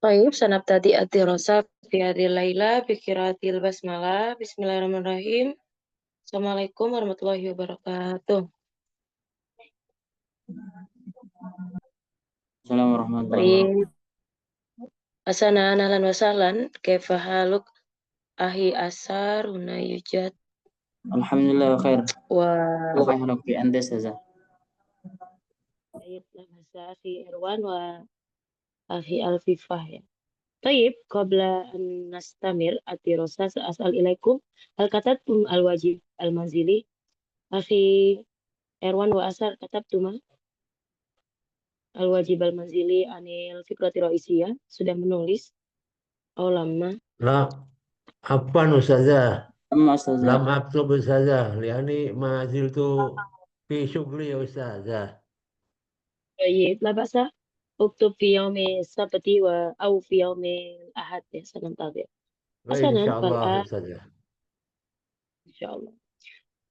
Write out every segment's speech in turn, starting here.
طيب سنبتدئ الدراسة في هذه الليلة بقراءة البسملة. بسم الله الرحمن الرحيم. Assalamualaikum warahmatullahi wabarakatuh. Assalamualaikum warahmatullahi wabarakatuh. طيب أسانا أهلا وسهلا. كيف حالك أخي أسار هنا يوجد Alhamdulillah wa khair. و Alhamdulillah fi anda saza. طيب لمس أخي إروان وأخي الفيفاه ya. طيب قبل أن نستمر الدراسة سأسأل إليكم هل كتبتم الواجب المنزلي؟ أخي إروان وأسار كتبتما الواجib al-manzili anil fikrati raisiyah? Sudah menulis? Oh lama. لا عفوا أستاذة Amma ustazah. لم أكتب أستاذة لأني ما زلت في شغلي يا أستاذة. Baik, la ba'sa. Uktub fi yaumi sabti au fi yaumi ahad ya سننتظر. إن حسنا شاء الله فالآن أستاذة. إن شاء الله.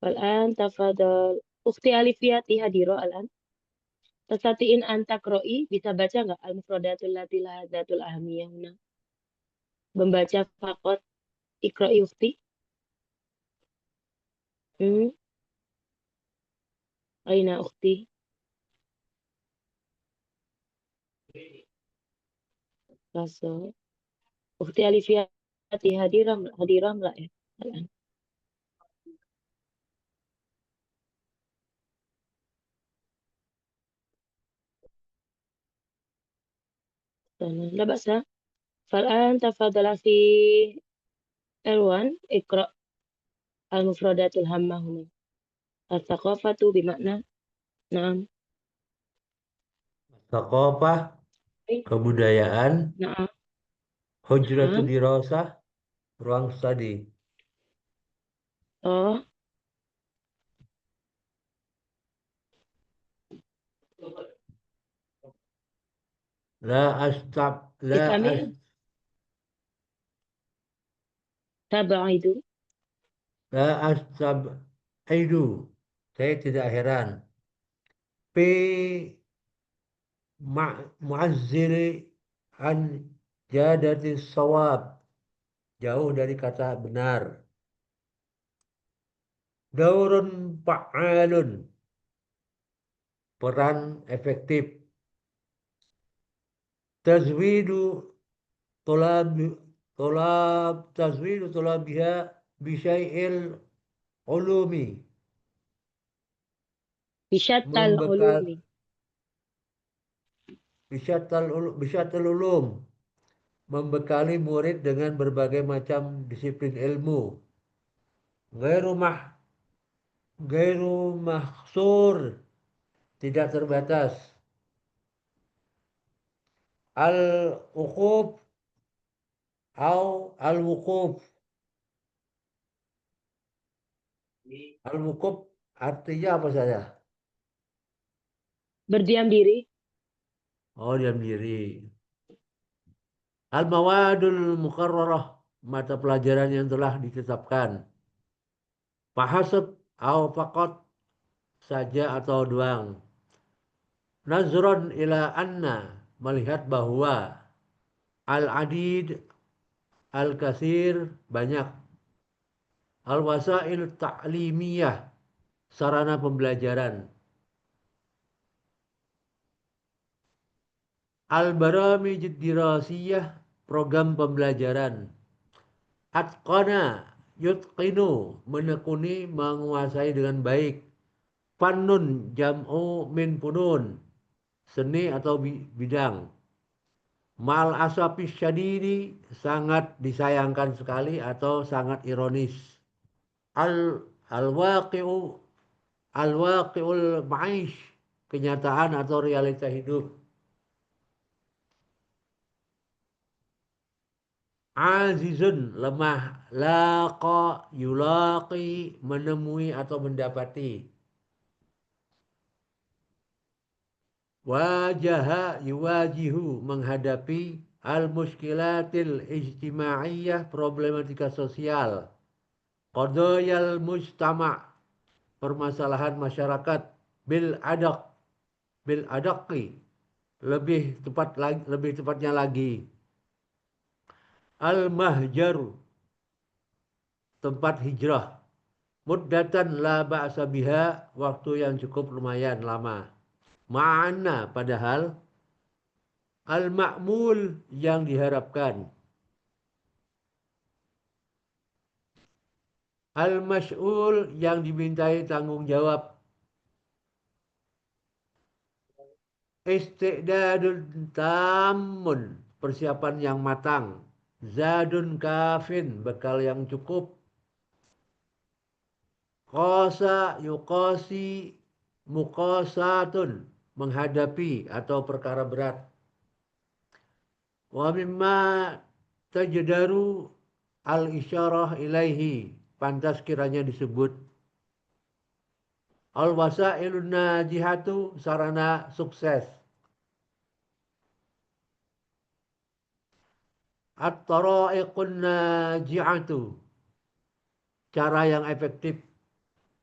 فالآن تفضل أختي Alifiyati hadira الآن. Tastatiin an takroi, bisa baca nggak al-mufradatul lati laha dzatul ahamiyah huna? Membaca fakot ikroi ukhti. Aina ukhti? Rasa. Ukhti Alifiyati hadirah nggak ya? الآن. لا بأس. فالآن تفضل أخي إروان اقرأ المفردات الهامة هنا. الثقافة بمعنى نعم Thaqafah, kebudayaan, نعم hujratul نعم dirasah, ruang studi. oh La astab, la as, استمع تبعد la astab, aidu. Saya tidak heran. P muazzili an jadati sawab. Jauh dari kata benar. Daurun fa'alun. Peran efektif. Tazwidu tolab tazwidu tolabiha bisyai'il ulumi. بشتى Membekal العلوم bisyatal ulum. Membekali murid dengan berbagai macam disiplin ilmu. Gairu mah Gairu mahsur. Tidak terbatas. Al-uqub al-wuquf. Al-wuquf artinya apa saja? berdiam diri Oh, diam diri. Al-mawadul mukarrarah, mata pelajaran yang telah ditetapkan. Fahasab au faqat, saja atau doang. Nazron ila anna, melihat bahwa. Al-adid, al-kasir, banyak. Al-wasail ta'limiyah, sarana pembelajaran. Al-baramij dirasiyah, program pembelajaran. Atqana, yutqinu, menekuni, menguasai dengan baik. Fannun, jam'u min funun, seni atau bidang. Mal asapis syadidi, sangat disayangkan sekali atau sangat ironis. Al-waqi'u, al-waqi'ul ma'ish, kenyataan atau realita hidup. Azizun, lemah. Laqa, yulaqi, menemui atau mendapati. Wajaha, yuwajihu, menghadapi. Al-muskilatil ijtimaiyah, problematika sosial. Qadayal mujtama', permasalahan masyarakat. Bil adaqi, lebih tepatnya lagi. Al-mahjaru, tempat hijrah. Muddatan la ba'sa biha, waktu yang cukup lumayan lama. Ma'ana, padahal al-ma'mul, yang diharapkan. Al-mas'ul, yang dimintai tanggung jawab. Isti'dadun tamun, persiapan yang matang. Zadun kafin, bekal yang cukup. Qasa yuqasi muqasatun, menghadapi atau perkara berat. Wa mimma tajdaru al-isyarah ilaihi, pantas kiranya disebut. Al-wasailun najihatu, sarana sukses. At-tara'iqun naji'atu, cara yang efektif.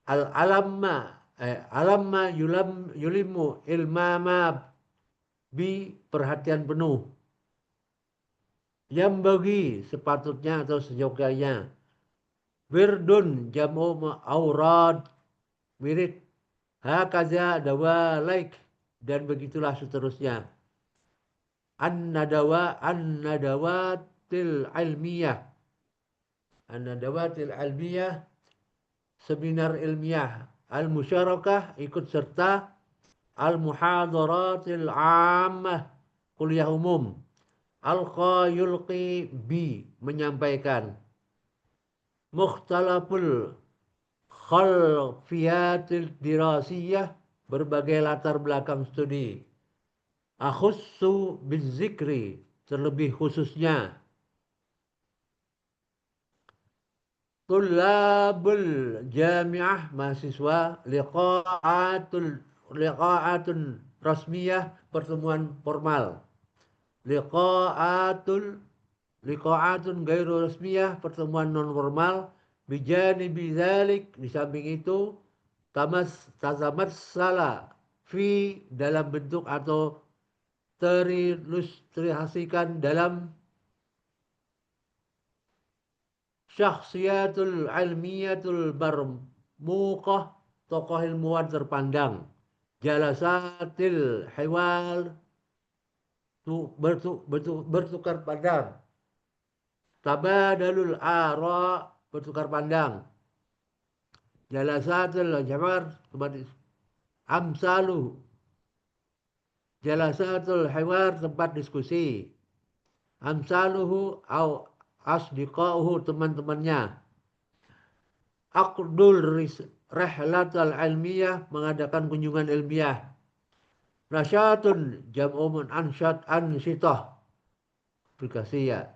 Alamma yulimu ilmama bi, perhatian penuh. Yang bagi, sepatutnya atau seyogyanya. Wirdun, jamu aurad, wirid. Hakaza dawalaik, dan begitulah seterusnya. An-nadawatil ilmiyah. An-nadawatil ilmiyah, seminar ilmiah. Al-musyarakah, ikut serta. Al-muhadaratil ammah, kuliah umum. Al-qayulqi bi, menyampaikan. Mukhtalaful khalfiyatil dirasiyah, berbagai latar belakang studi. Akhussu bizikri, terlebih khususnya. Tullabul jami'ah, mahasiswa. Liqa'atun rasmiyah, pertemuan formal. Liqa'atun gairu rasmiyah, pertemuan non formal. Bijanibi dzalik, di samping itu. Tazamatsala fi, dalam bentuk atau terilustrasikan dalam syakhsiyatul ilmiyatul barmuqah, tokoh ilmuwan terpandang. Jalasatil hiwal, bertukar pandang. Tabadalul ara, bertukar pandang. Jalasatil jamar, amsalu. Jalasatul hiwar, tempat diskusi. Amsaluhu au asdiqauhu, teman-temannya. Aqdul rihlatal ilmiyah, mengadakan kunjungan ilmiah. Nasyatun, jam'u ansyitah, aplikasi ya.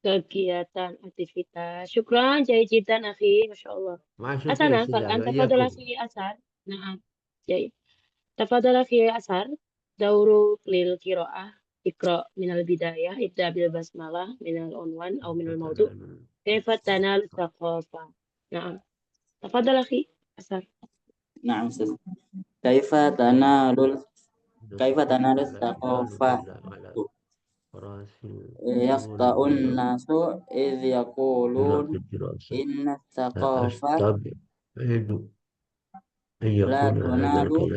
kegiatan, aktivitas. Syukran, jayidan akhi, Masya Allah. Masuk ke Asana, istilah. فالآن Iya تفضل kum. أخي أسعد. نعم، جيد. تفضل أخي أسعد. دور للقراءة. اقرأ من البداية. ابدأ بالبسملة من العنوان أو من الموضوع. كيف تنال الثقافة. نعم، تفضل أخي أسعد. Nah, Ustaz. Kaifa tanalul thaqafah. Yaqta'un nasu idh yaqulun inna thaqafah la tunalu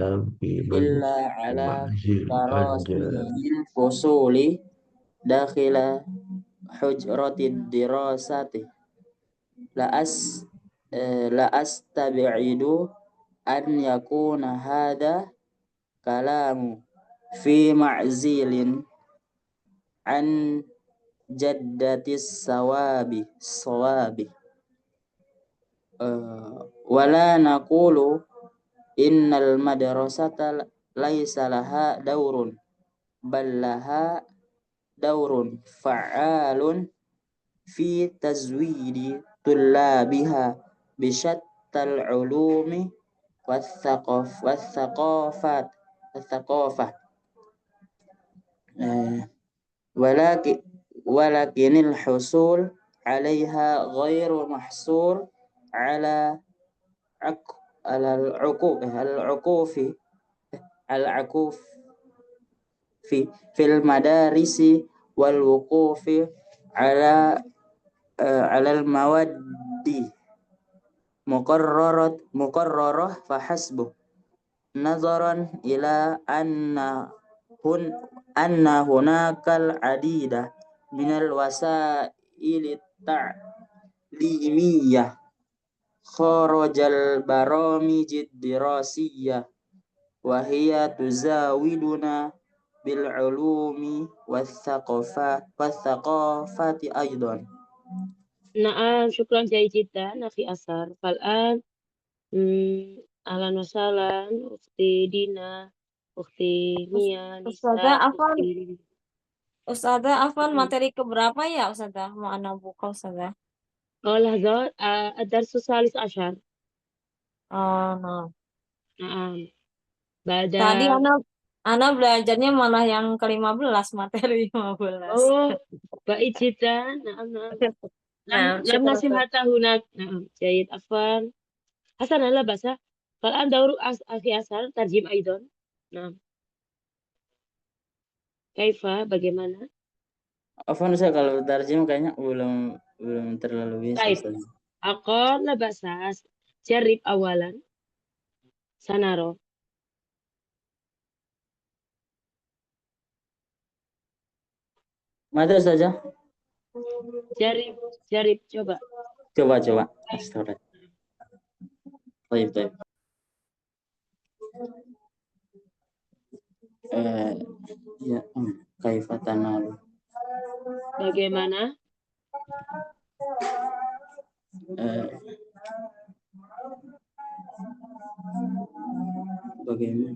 illa ala tarasimil fusuli dakhila hujratid dirasati. La astabi'idu an yakuna hadha kalamu fi ma'zilin an jaddatis sawabi. Wala naqulu innal madrasata laisa laha daurun, bal laha daurun fa'alun fi tazwidi tullabiha bisyattal ulumi wathaqafat. Walakinil husul 'alaiha ghairu mahsur 'ala al-'ukuf fil madarisi wal wuqufi ala al mawaddi muqarrarah fahasbuh nazaran ila anna hunakal adida minal wasail ta'limiyah kharajal baramijid dirasiyah wa hiya tuzawiduna bil ulumi wathaqafati aidan. Na'am, syukran jiddan, Akhi Asar. Fal'an, ahlan wa sahlan, Ukhti Dina, Ukhti Mia, Ustazah Nisa, Afwan, Ukhti... Ustazah Afwan materi keberapa ya Ustazah? Mau ana buka Ustazah. Oh, lahzat, ad-darsu salis asyar. Oh, no. Na'am. Tadi Bada... ana belajarnya malah yang ke-15, materi 15. Oh, baik jiddan. Na'am, na'am. Nah, Lam syukur Ustaz. nasimhata hunak. Na'am, jayid, afwan. Hasan, ala basa. Fal'an dauru Akhi Asar, tarjim aidan. Na'am. Kaifa, bagaimana? Afwan saya kalau tarjim kayaknya belum terlalu bisa. Baik. Aqal la ba'sas. Jarib awalan. Sanaro. Mata saja. Jarib, coba. Coba. Astagfirullah. Baik. Ya, kaifa tanalu. Bagaimana? Bagaimana?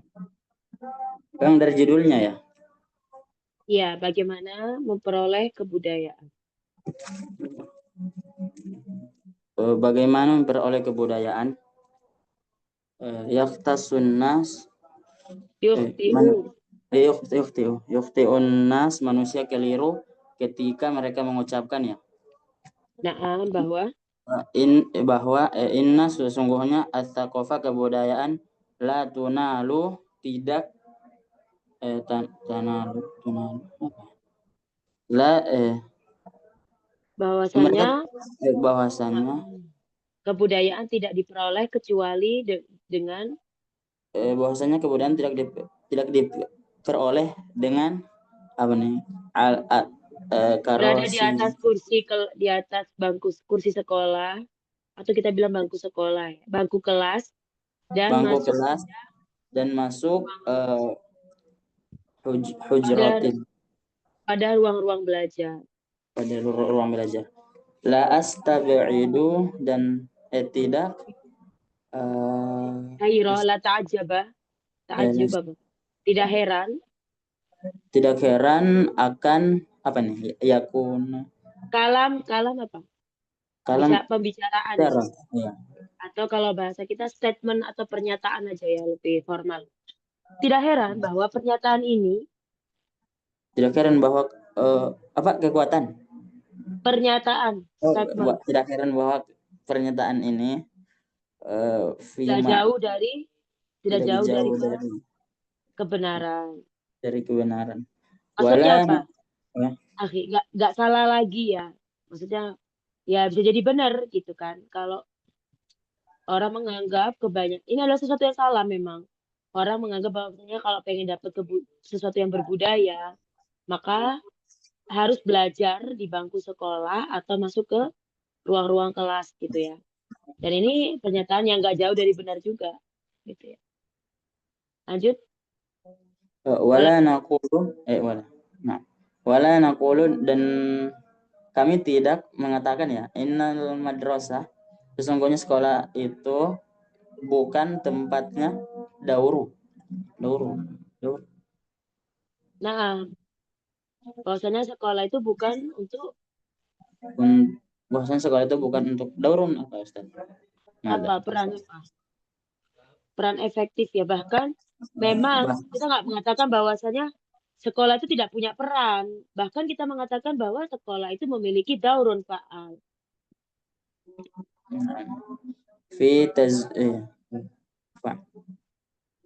Yang dari judulnya ya? Ya, bagaimana memperoleh kebudayaan. Bagaimana memperoleh kebudayaan? Yaqtasun nas yukhti'un nas, manusia keliru ketika mereka mengucapkan ya. Na'am, bahwa inna sesungguhnya as-saqafa kebudayaan la tunalu tidak tanalu apa? bahwasanya kebudayaan tidak diperoleh kecuali dengan bahwasanya kebudayaan tidak diperoleh dengan apa nih? Berada di atas di atas kursi sekolah, atau kita bilang bangku sekolah ya, bangku kelas dan masuk hujratin, pada ruang-ruang belajar. La astabi'idu dan tidak La ta'ajjaba. Tidak heran akan apa nih? Yakun kalam apa? Pembicaraan ya. Atau kalau bahasa kita statement atau pernyataan aja ya, lebih formal. Tidak heran bahwa pernyataan ini kekuatan pernyataan statement. Tidak heran bahwa pernyataan ini tidak jauh dari kebenaran. Dari kebenaran. Maksudnya apa? Akhi, nggak salah lagi ya. Maksudnya ya bisa jadi benar gitu kan. Kalau orang menganggap ini adalah sesuatu yang salah memang. Orang menganggap bahwa kalau pengen dapat sesuatu yang berbudaya, maka harus belajar di bangku sekolah atau masuk ke ruang-ruang kelas gitu ya. Dan ini pernyataan yang nggak jauh dari benar juga, gitu ya. Lanjut. Wala naqulu dan kami tidak mengatakan ya, innal madrasah, sesungguhnya sekolah itu bukan tempatnya dauru. Nah, bahwasanya sekolah itu bukan untuk daurun apa Ustaz? Peran efektif ya, bahkan memang kita nggak mengatakan bahwasanya sekolah itu tidak punya peran, bahkan kita mengatakan bahwa sekolah itu memiliki daurun fa'al.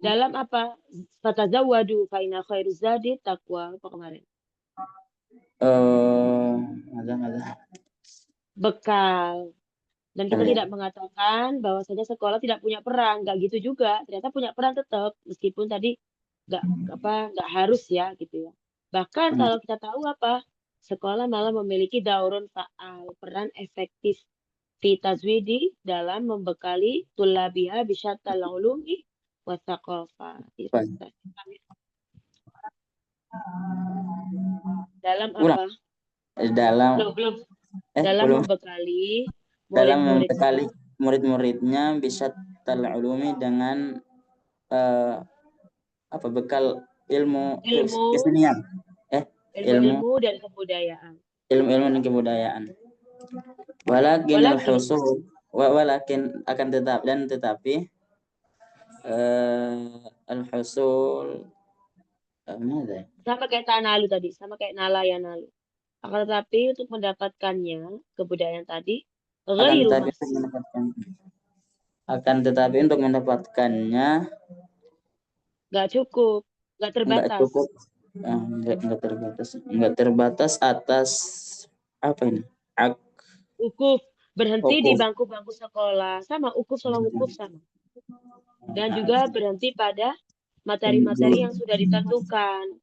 Dalam apa? Fatazawwadu fa inna khairuz zadi taqwa. Apa kemarin? Ada. bekal. Dan kita Iya. tidak mengatakan bahwasanya sekolah tidak punya peran, nggak gitu juga. Ternyata punya peran tetap, meskipun tadi nggak harus ya gitu ya. Bahkan kalau kita tahu sekolah malah memiliki daurun fa'al, peran efektif fi tazwidi dalam membekali tulabiha bisyattal ulumi wa thaqafah. Dalam Ulang. apa? Dalam Belum. Dalam belum. membekali Dalam murid-muridnya. membekali murid-muridnya bisyattal ulumi dengan bekal ilmu kesenian. Ilmu-ilmu dan kebudayaan. Ilmu-ilmu dan kebudayaan. Walakin akan tetapi al-husul sama kayak tanalu tadi, sama kayak nalayanalu. Akan tetapi untuk mendapatkannya kebudayaan tadi akan tetapi untuk mendapatkannya nggak cukup, nggak terbatas. Nggak terbatas atas apa ini? Ukuf berhenti di bangku-bangku sekolah sama ukuf sama. Dan juga berhenti pada materi-materi yang sudah ditentukan.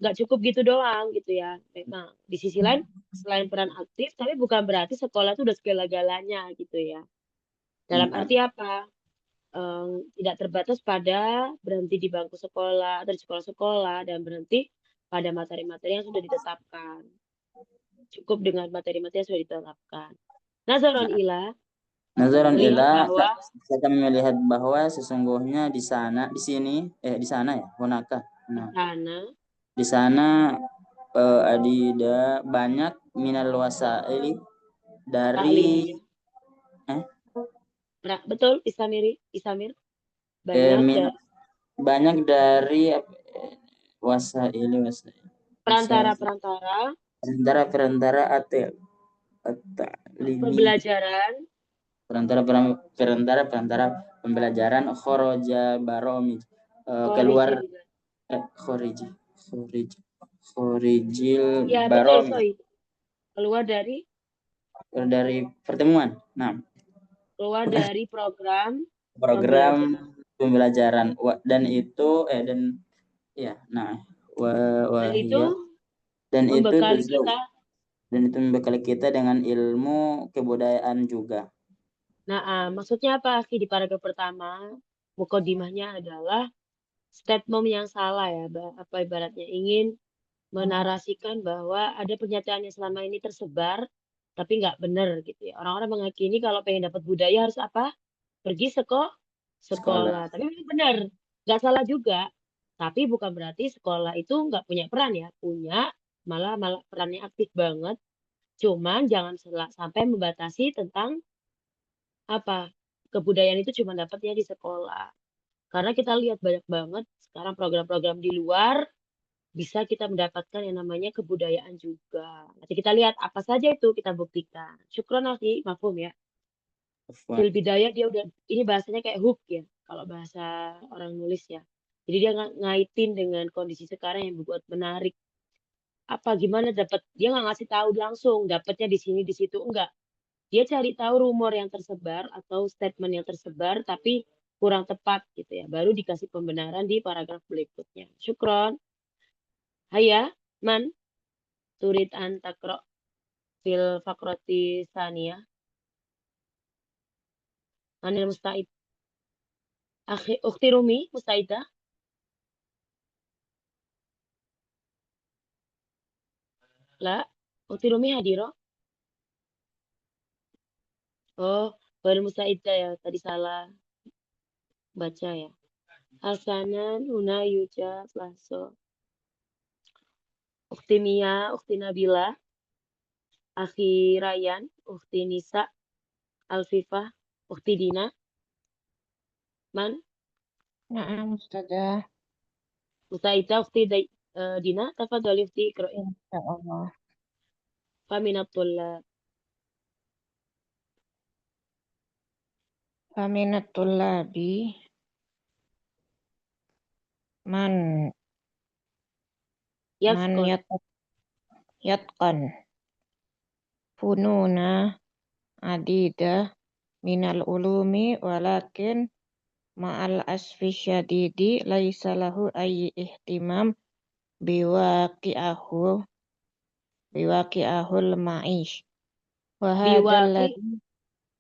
Nggak cukup gitu doang gitu ya. Memang di sisi lain selain peran aktif, tapi bukan berarti sekolah itu udah segala-galanya gitu ya. Dalam arti apa? Tidak terbatas pada berhenti di bangku sekolah atau di sekolah-sekolah dan berhenti pada materi-materi yang sudah ditetapkan. Cukup dengan materi-materi yang sudah ditetapkan. Nazaron ila bahwa kita melihat bahwa sesungguhnya di sana ya hunaka. Di sana adida banyak minal wasaili dari betul Isamir banyak dari wasaili perantara perantara pembelajaran khoroja baromi keluar khorijil ya, baromi keluar dari pertemuan. Keluar dari program pembelajaran dan itu membekali kita dengan ilmu kebudayaan juga. Maksudnya apa sih di paragraf pertama? Mukodimahnya adalah statement yang salah ya, ibaratnya ingin menarasikan bahwa ada pernyataan yang selama ini tersebar tapi nggak benar gitu ya. Orang-orang mengakini kalau pengen dapat budaya harus pergi sekolah. Tapi memang benar, nggak salah juga. Tapi bukan berarti sekolah itu nggak punya peran ya, punya, malah perannya aktif banget. Cuman jangan sampai membatasi tentang kebudayaan itu cuma dapatnya di sekolah. Karena kita lihat banyak banget sekarang program-program di luar bisa kita mendapatkan yang namanya kebudayaan juga. Nanti kita lihat apa saja itu kita buktikan. Syukron akhi, mafhum ya. Fil bidayah dia udah ini bahasanya kayak hook ya kalau bahasa orang nulis ya. Jadi dia ngaitin dengan kondisi sekarang yang buat menarik. Gimana dia nggak ngasih tahu langsung dapatnya di sini di situ enggak. Dia cari tahu rumor yang tersebar atau statement yang tersebar tapi kurang tepat gitu ya. Baru dikasih pembenaran di paragraf berikutnya. Syukron. Haya, man turid an takro fil fakroti saniyah. Anil musta'id. Ukhti Rumi, mustaidah. La, ukhti Rumi hadiro. Oh, baru mustaidah ya, tadi salah baca ya. Hasanan, Huna, Yuja, Plaso. Ukhti Mia, Ukhti Nabila, Akhi Rayan, Ukhti Nisa, Alfifah, Ukhti Dina. Man? Na'am, Ustazah. Mustaidah, Ukhti Dina, tafadhali Ukhti Iqra'i. Insyaallah. Faminat tullabi man yatqan fununa adida minal ulumi walakin ma'al asfi syadidi laisa lahu ayyi ihtimam biwaqi'ahul ma'ish wa hadzal Biwaki ladzi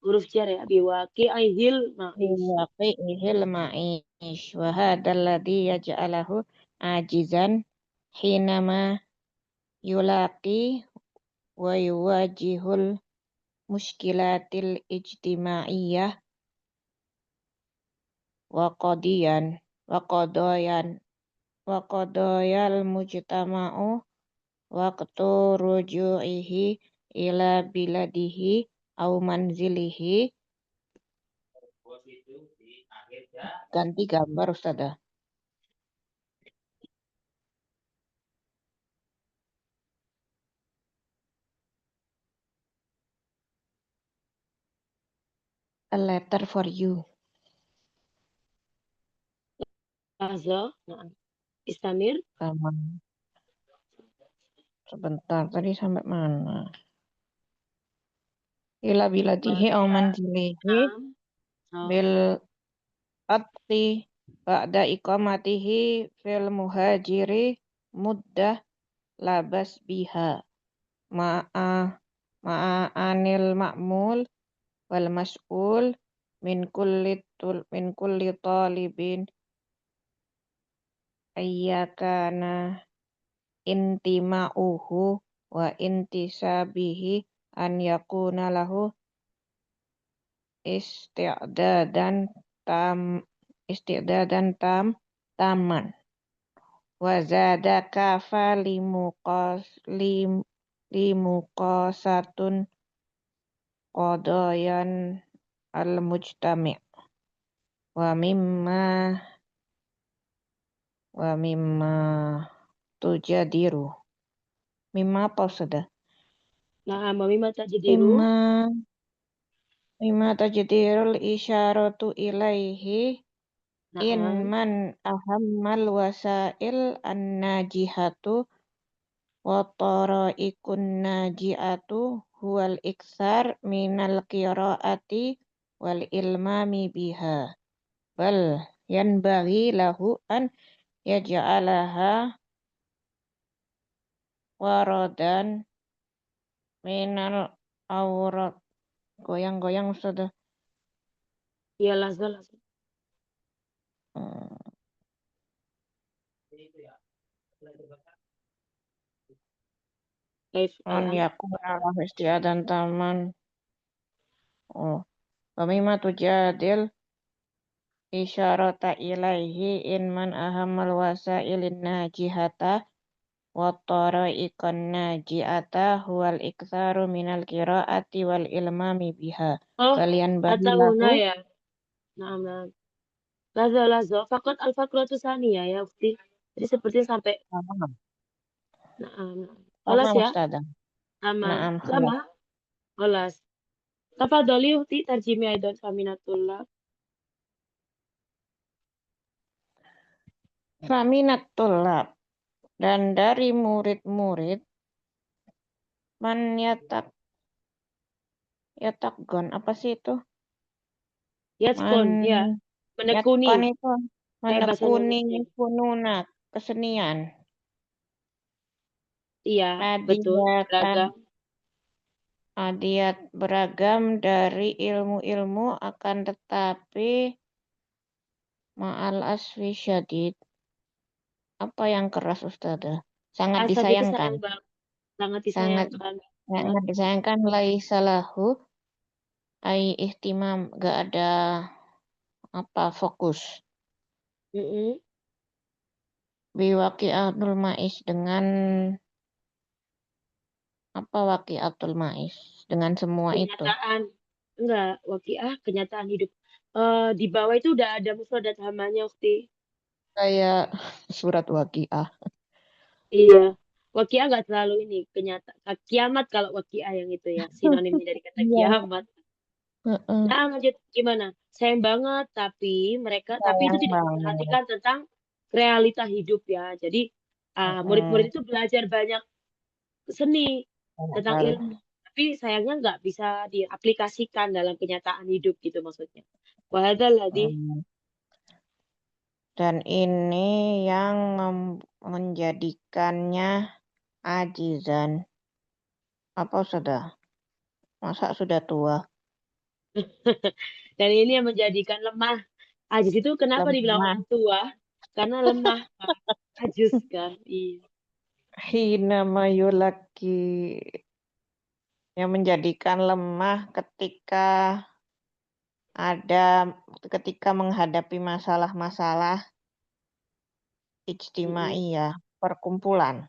huruf jar ya. Biwaki aihil ma'ish. biwaqi'ihil ma'ish wa hadzal ladzi yaj'alahu ajizan hinama yulaqi wa yuwajihul muskilatil ijtimaiyah wa qadayal mujtama'u waqtu ruju'ihi ila biladihi au manzilihi. Ganti gambar Ustazah. A letter for you. Lazo. Nah. Istamir. Sebentar, tadi sampai mana? Ila biladihi au manzilihi Naam. bil atfi ba'da iqamatihi fil muhajiri muddah labas biha ma'a anil ma'mul wal mas'ul min kulli talibin ayyakana intima'uhu wa intisabihi an yakuna lahu isti'dadan taman wa zada kafa limuqasatun qadayan al-mujtami' wa mimma tujadiru. Mimma apa sudah? Nah, mimma tajdiru. Mimma tajdirul isyaratu ilaihi in man ahammal wasail an-najihatu wa taraikun najiatu huwal iksar minal qiraati wal ilmami biha bal yanbaghi lahu an yaj'alaha waradan minal aurat. Goyang-goyang Ustazah. Ya lazo. Yakuna lahu isti'adan taman. Pamima tujadil isyarata ilaihi in man ahammal wasailin najihata wa tara'iqan najiata huwal iktsaru minal qiraati wal ilmami biha. Kalian Atahuna ya. Nah. Lazo. Fakot al-fakratu saniyah ya, Ukti. Jadi sepertinya sampai Olas ya? Sama. Olas. Tafadholi Ukti tarjimi aidan faminatullah. Faminatullah. Dan dari murid-murid man yatakgon, apa sih itu? Yatkon, ya. Menekuni. Yatkon itu menekuni fununa, kesenian. Iya, betul. Adiat beragam dari ilmu-ilmu akan tetapi ma'al asfi syadid. Apa yang keras Ustazah? Sangat disayangkan. Sangat disayangkan. Sangat disayangkan laisalahu ai ihtimam, gak ada fokus. Biwaqi'atul ma'is dengan waqi'atul ma'is dengan semua kenyataan. Enggak, waqi'ah kenyataan hidup. Di bawah itu udah ada mufradat hamanya, Ukti. Kayak surat waqi'ah. Iya. Waqi'ah enggak terlalu ini, kenyataan. Kiamat kalau waqi'ah yang itu ya, sinonimnya dari kata kiamat. Nah, lanjut gimana? Sayang banget, tapi itu tidak memperhatikan tentang realita hidup ya. Jadi murid-murid itu belajar banyak seni, tentang Hal. ilmu. Tapi sayangnya nggak bisa diaplikasikan dalam kenyataan hidup gitu maksudnya. Wa hadzal ladzi Dan ini yang menjadikannya ajizan. Apa sudah? Masa sudah tua? dan ini yang menjadikan lemah. Ajiz itu kenapa dibilang Lemah. orang tua? Karena lemah kan. Ajuz kan. Iya. Hina mayulaki, yang menjadikan lemah ketika menghadapi masalah-masalah ijtimaiyah, perkumpulan.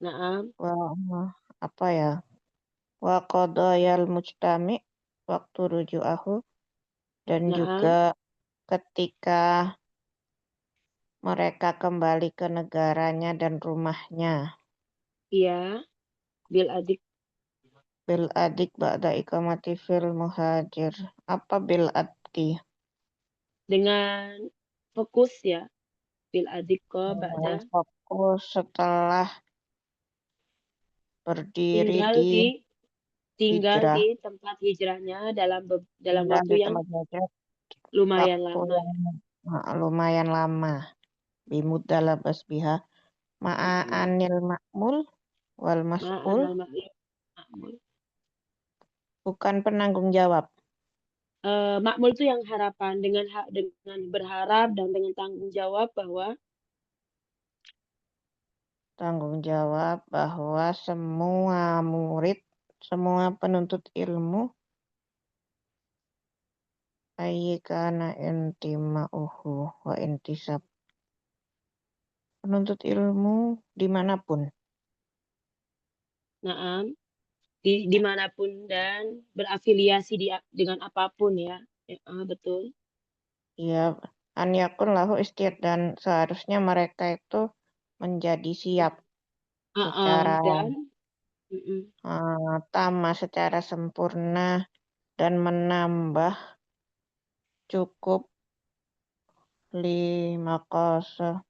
Naam. Apa ya? Wa qadayal mujtami waktu ruju'ahu, dan Naam. juga ketika mereka kembali ke negaranya dan rumahnya. Iya. Bil adik. Bil adik ba'da iqamati fil muhajir. Apa bil adki? Dengan fokus ya. Bil adik ko ba'da. Fokus setelah berdiri Tinggal hijrah. di tempat hijrahnya dalam Tinggal waktu di yang tempat hijrah lumayan waktu lama. yang lumayan lama. Bimuddalah basbiha ma'anil ma'mul wal mas'ul, Makmul. bukan penanggung jawab. Makmul itu yang harapan dengan berharap dan dengan tanggung jawab bahwa semua murid, semua penuntut ilmu, ayyikana intima'uhu wa intisab, penuntut ilmu dimanapun, naam dimanapun dan berafiliasi dengan apapun ya. Betul. ya, an yakun lahu istiad, dan seharusnya mereka itu menjadi siap secara Dan tamat, secara sempurna, dan menambah cukup 5 qasa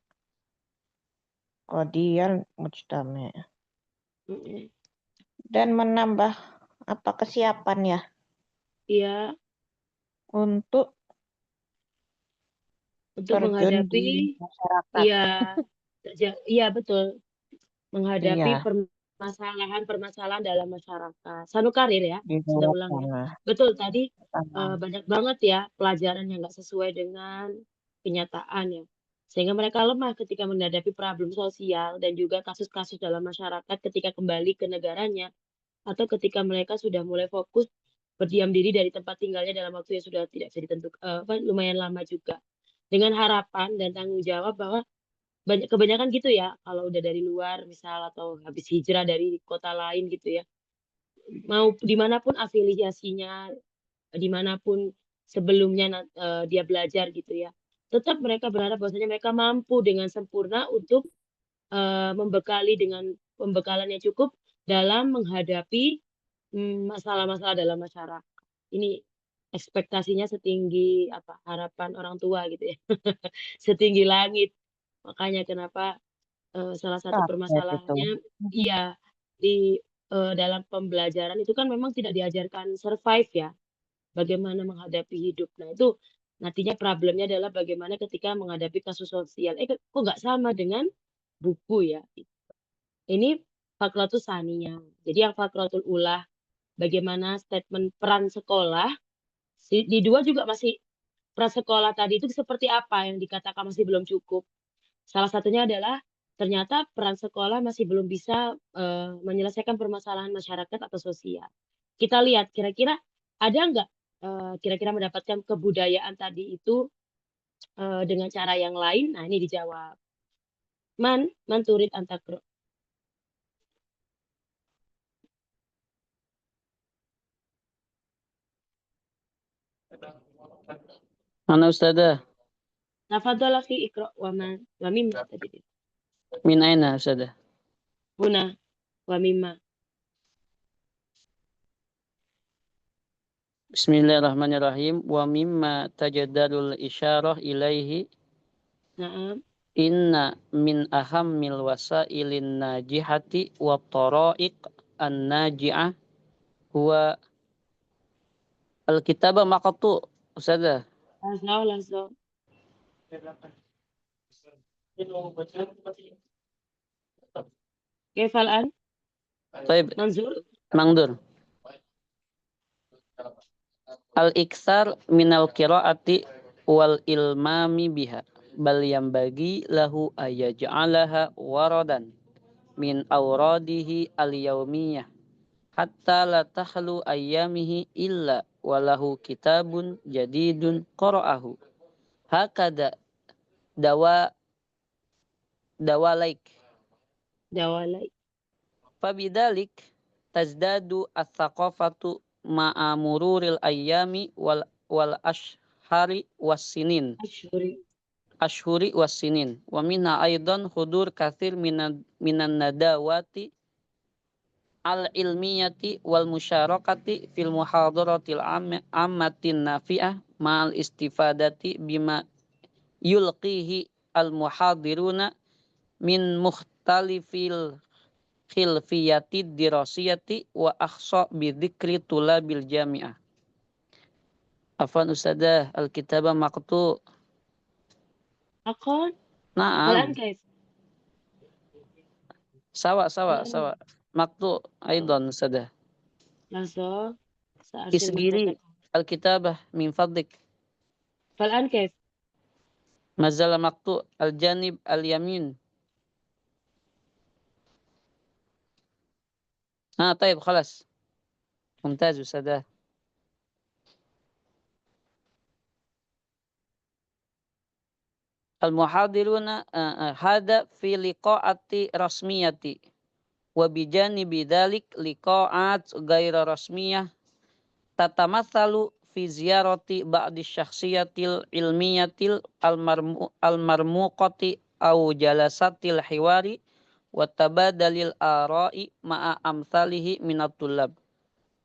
qadiyal mujtama, dan menambah kesiapan ya, iya, untuk terjun menghadapi di masyarakat. iya betul, menghadapi Iya, permasalahan dalam masyarakat. Sanu karir ya, di sudah luar ulang ya. sana. Betul tadi Sama. banyak banget ya pelajaran yang nggak sesuai dengan kenyataan ya. Sehingga mereka lemah ketika menghadapi problem sosial dan juga kasus-kasus dalam masyarakat ketika kembali ke negaranya atau ketika mereka sudah mulai fokus berdiam diri dari tempat tinggalnya dalam waktu yang sudah tidak bisa ditentukan, lumayan lama juga. Dengan harapan dan tanggung jawab bahwa kebanyakan gitu ya, kalau udah dari luar misal atau habis hijrah dari kota lain gitu ya, mau dimanapun afiliasinya, dimanapun sebelumnya dia belajar gitu ya, tetap mereka berharap bahwasanya mereka mampu dengan sempurna untuk membekali dengan pembekalan yang cukup dalam menghadapi masalah-masalah dalam masyarakat. Ini ekspektasinya setinggi harapan orang tua gitu ya, setinggi langit. Makanya kenapa salah satu Kaget itu. permasalahannya iya di dalam pembelajaran itu kan memang tidak diajarkan survive ya, bagaimana menghadapi hidup. Nah itu nantinya problemnya adalah bagaimana ketika menghadapi kasus sosial. Kok nggak sama dengan buku ya? Ini Fakratus Saniyah. Jadi yang Fakratul Ulah, bagaimana statement peran sekolah, di dua juga masih peran sekolah tadi itu seperti apa yang dikatakan masih belum cukup. Salah satunya adalah ternyata peran sekolah masih belum bisa menyelesaikan permasalahan masyarakat atau sosial. Kita lihat kira-kira ada nggak kira-kira mendapatkan kebudayaan tadi itu dengan cara yang lain? Nah ini dijawab. Man turid antakro. Mana Ustazah? Tafadhal fi ikra wa mimma tadi. Min aina Ustazah? Huna wa mimma. Bismillahirrahmanirrahim. Wa mimma tajaddalul isyarah ilaihi. Naam. Inna min ahammil wasailin najihati wa tara'iq an-naji'ah huwa al-kitaba maqtu. Ustazah. langsung. Kayfa al-an? Baik, Manzur? Mangdur. Al-iksar minal qiraati wal ilmami biha bal yambagi lahu ayaj'alaha waradan min awradihi al-yawmiyah hatta la takhlu ayyamihi illa walahu kitabun jadidun qara'ahu hakada dawalaik Dawalai. fabidalik tazdadu as-saqafatu ma'a mururil ayyami wal ashhari was-sinin Ashuri. was-sinin wa minha aidan hudur katsir minan nadawati al-ilmiyati wal musyarakati fil muhadaratil ammatin nafi'ah ma'al istifadati bima yulqihi al-muhadiruna min mukhtalifil khilfiyati dirasiyati wa akhsa bi dzikri tulabil jami'ah. Afwan Ustazah, al-kitaba maqtu. Akon. Naam. Al-an kayf? Sawa. Maqtu aidan Ustazah. Langsung. Sa'arsil Isgiri al-kitabah min fadlik. Fal-an kayf? Mazala maqtu al-janib al-yamin. طيب خلاص ممتاز أستاذ. Al-muhadiruna hada fi liqa'ati rasmiyati wa bijanibi dzalik liqa'at ghaira rasmiyah tatamatsalu fi ziyarati ba'di syakhsiyatil ilmiyatil al-marmuqati au jalasatil hiwari wa tabadalil ara'i ma'a amsalihi minat tullab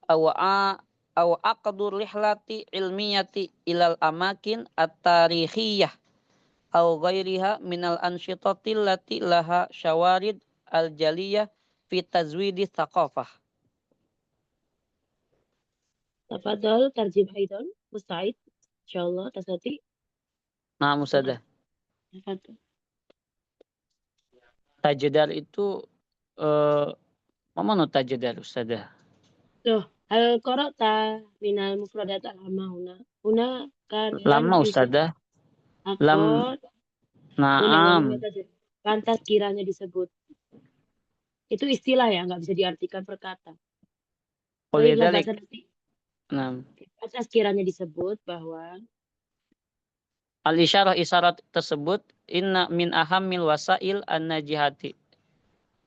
aw aqdur rihlati ilmiyati ilal amakin at-tarikhiyah aw ghairiha minal ansyitatil lati laha syawarid al-jaliyah fi tazwidi thaqafah. Tafadhal tarjim aidan Musta'id insyaallah tasati. Nah, Ustazah. Tafadhal. Tajdar itu mana tajdar Ustazah? Tuh, hal qara'ta minal mufradat al-amma huna kan Lama Ustazah. Akon. Naam. Pantas kiranya disebut. Itu istilah ya, nggak bisa diartikan per kata. Oleh Baiklah, dalik. bahasa nanti. Naam. Pantas kiranya disebut bahwa Al-isyarah isyarat tersebut inna min ahammil wasail an-najihati.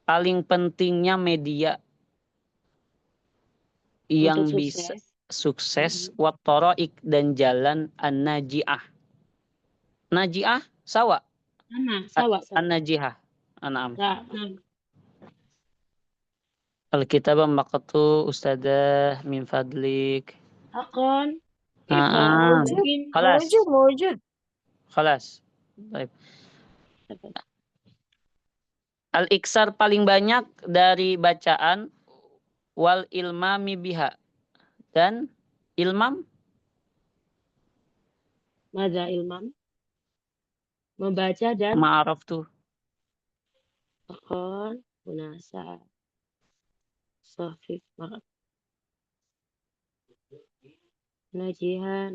Paling pentingnya media yang untuk bisa sukses wa tara'iq dan jalan an-naji'ah. Naji'ah sawa. Sawa. An-najihah. Naam. Nah. Al-kitabah maqtu Ustazah min fadlik. Akon. Mawjud. Khalas. Baik. Al-iksar paling banyak dari bacaan wal ilmami biha dan ilmam. Mada ilmam? Membaca dan Ma'araf tuh. akon munasa sahif maaf. Naji'ah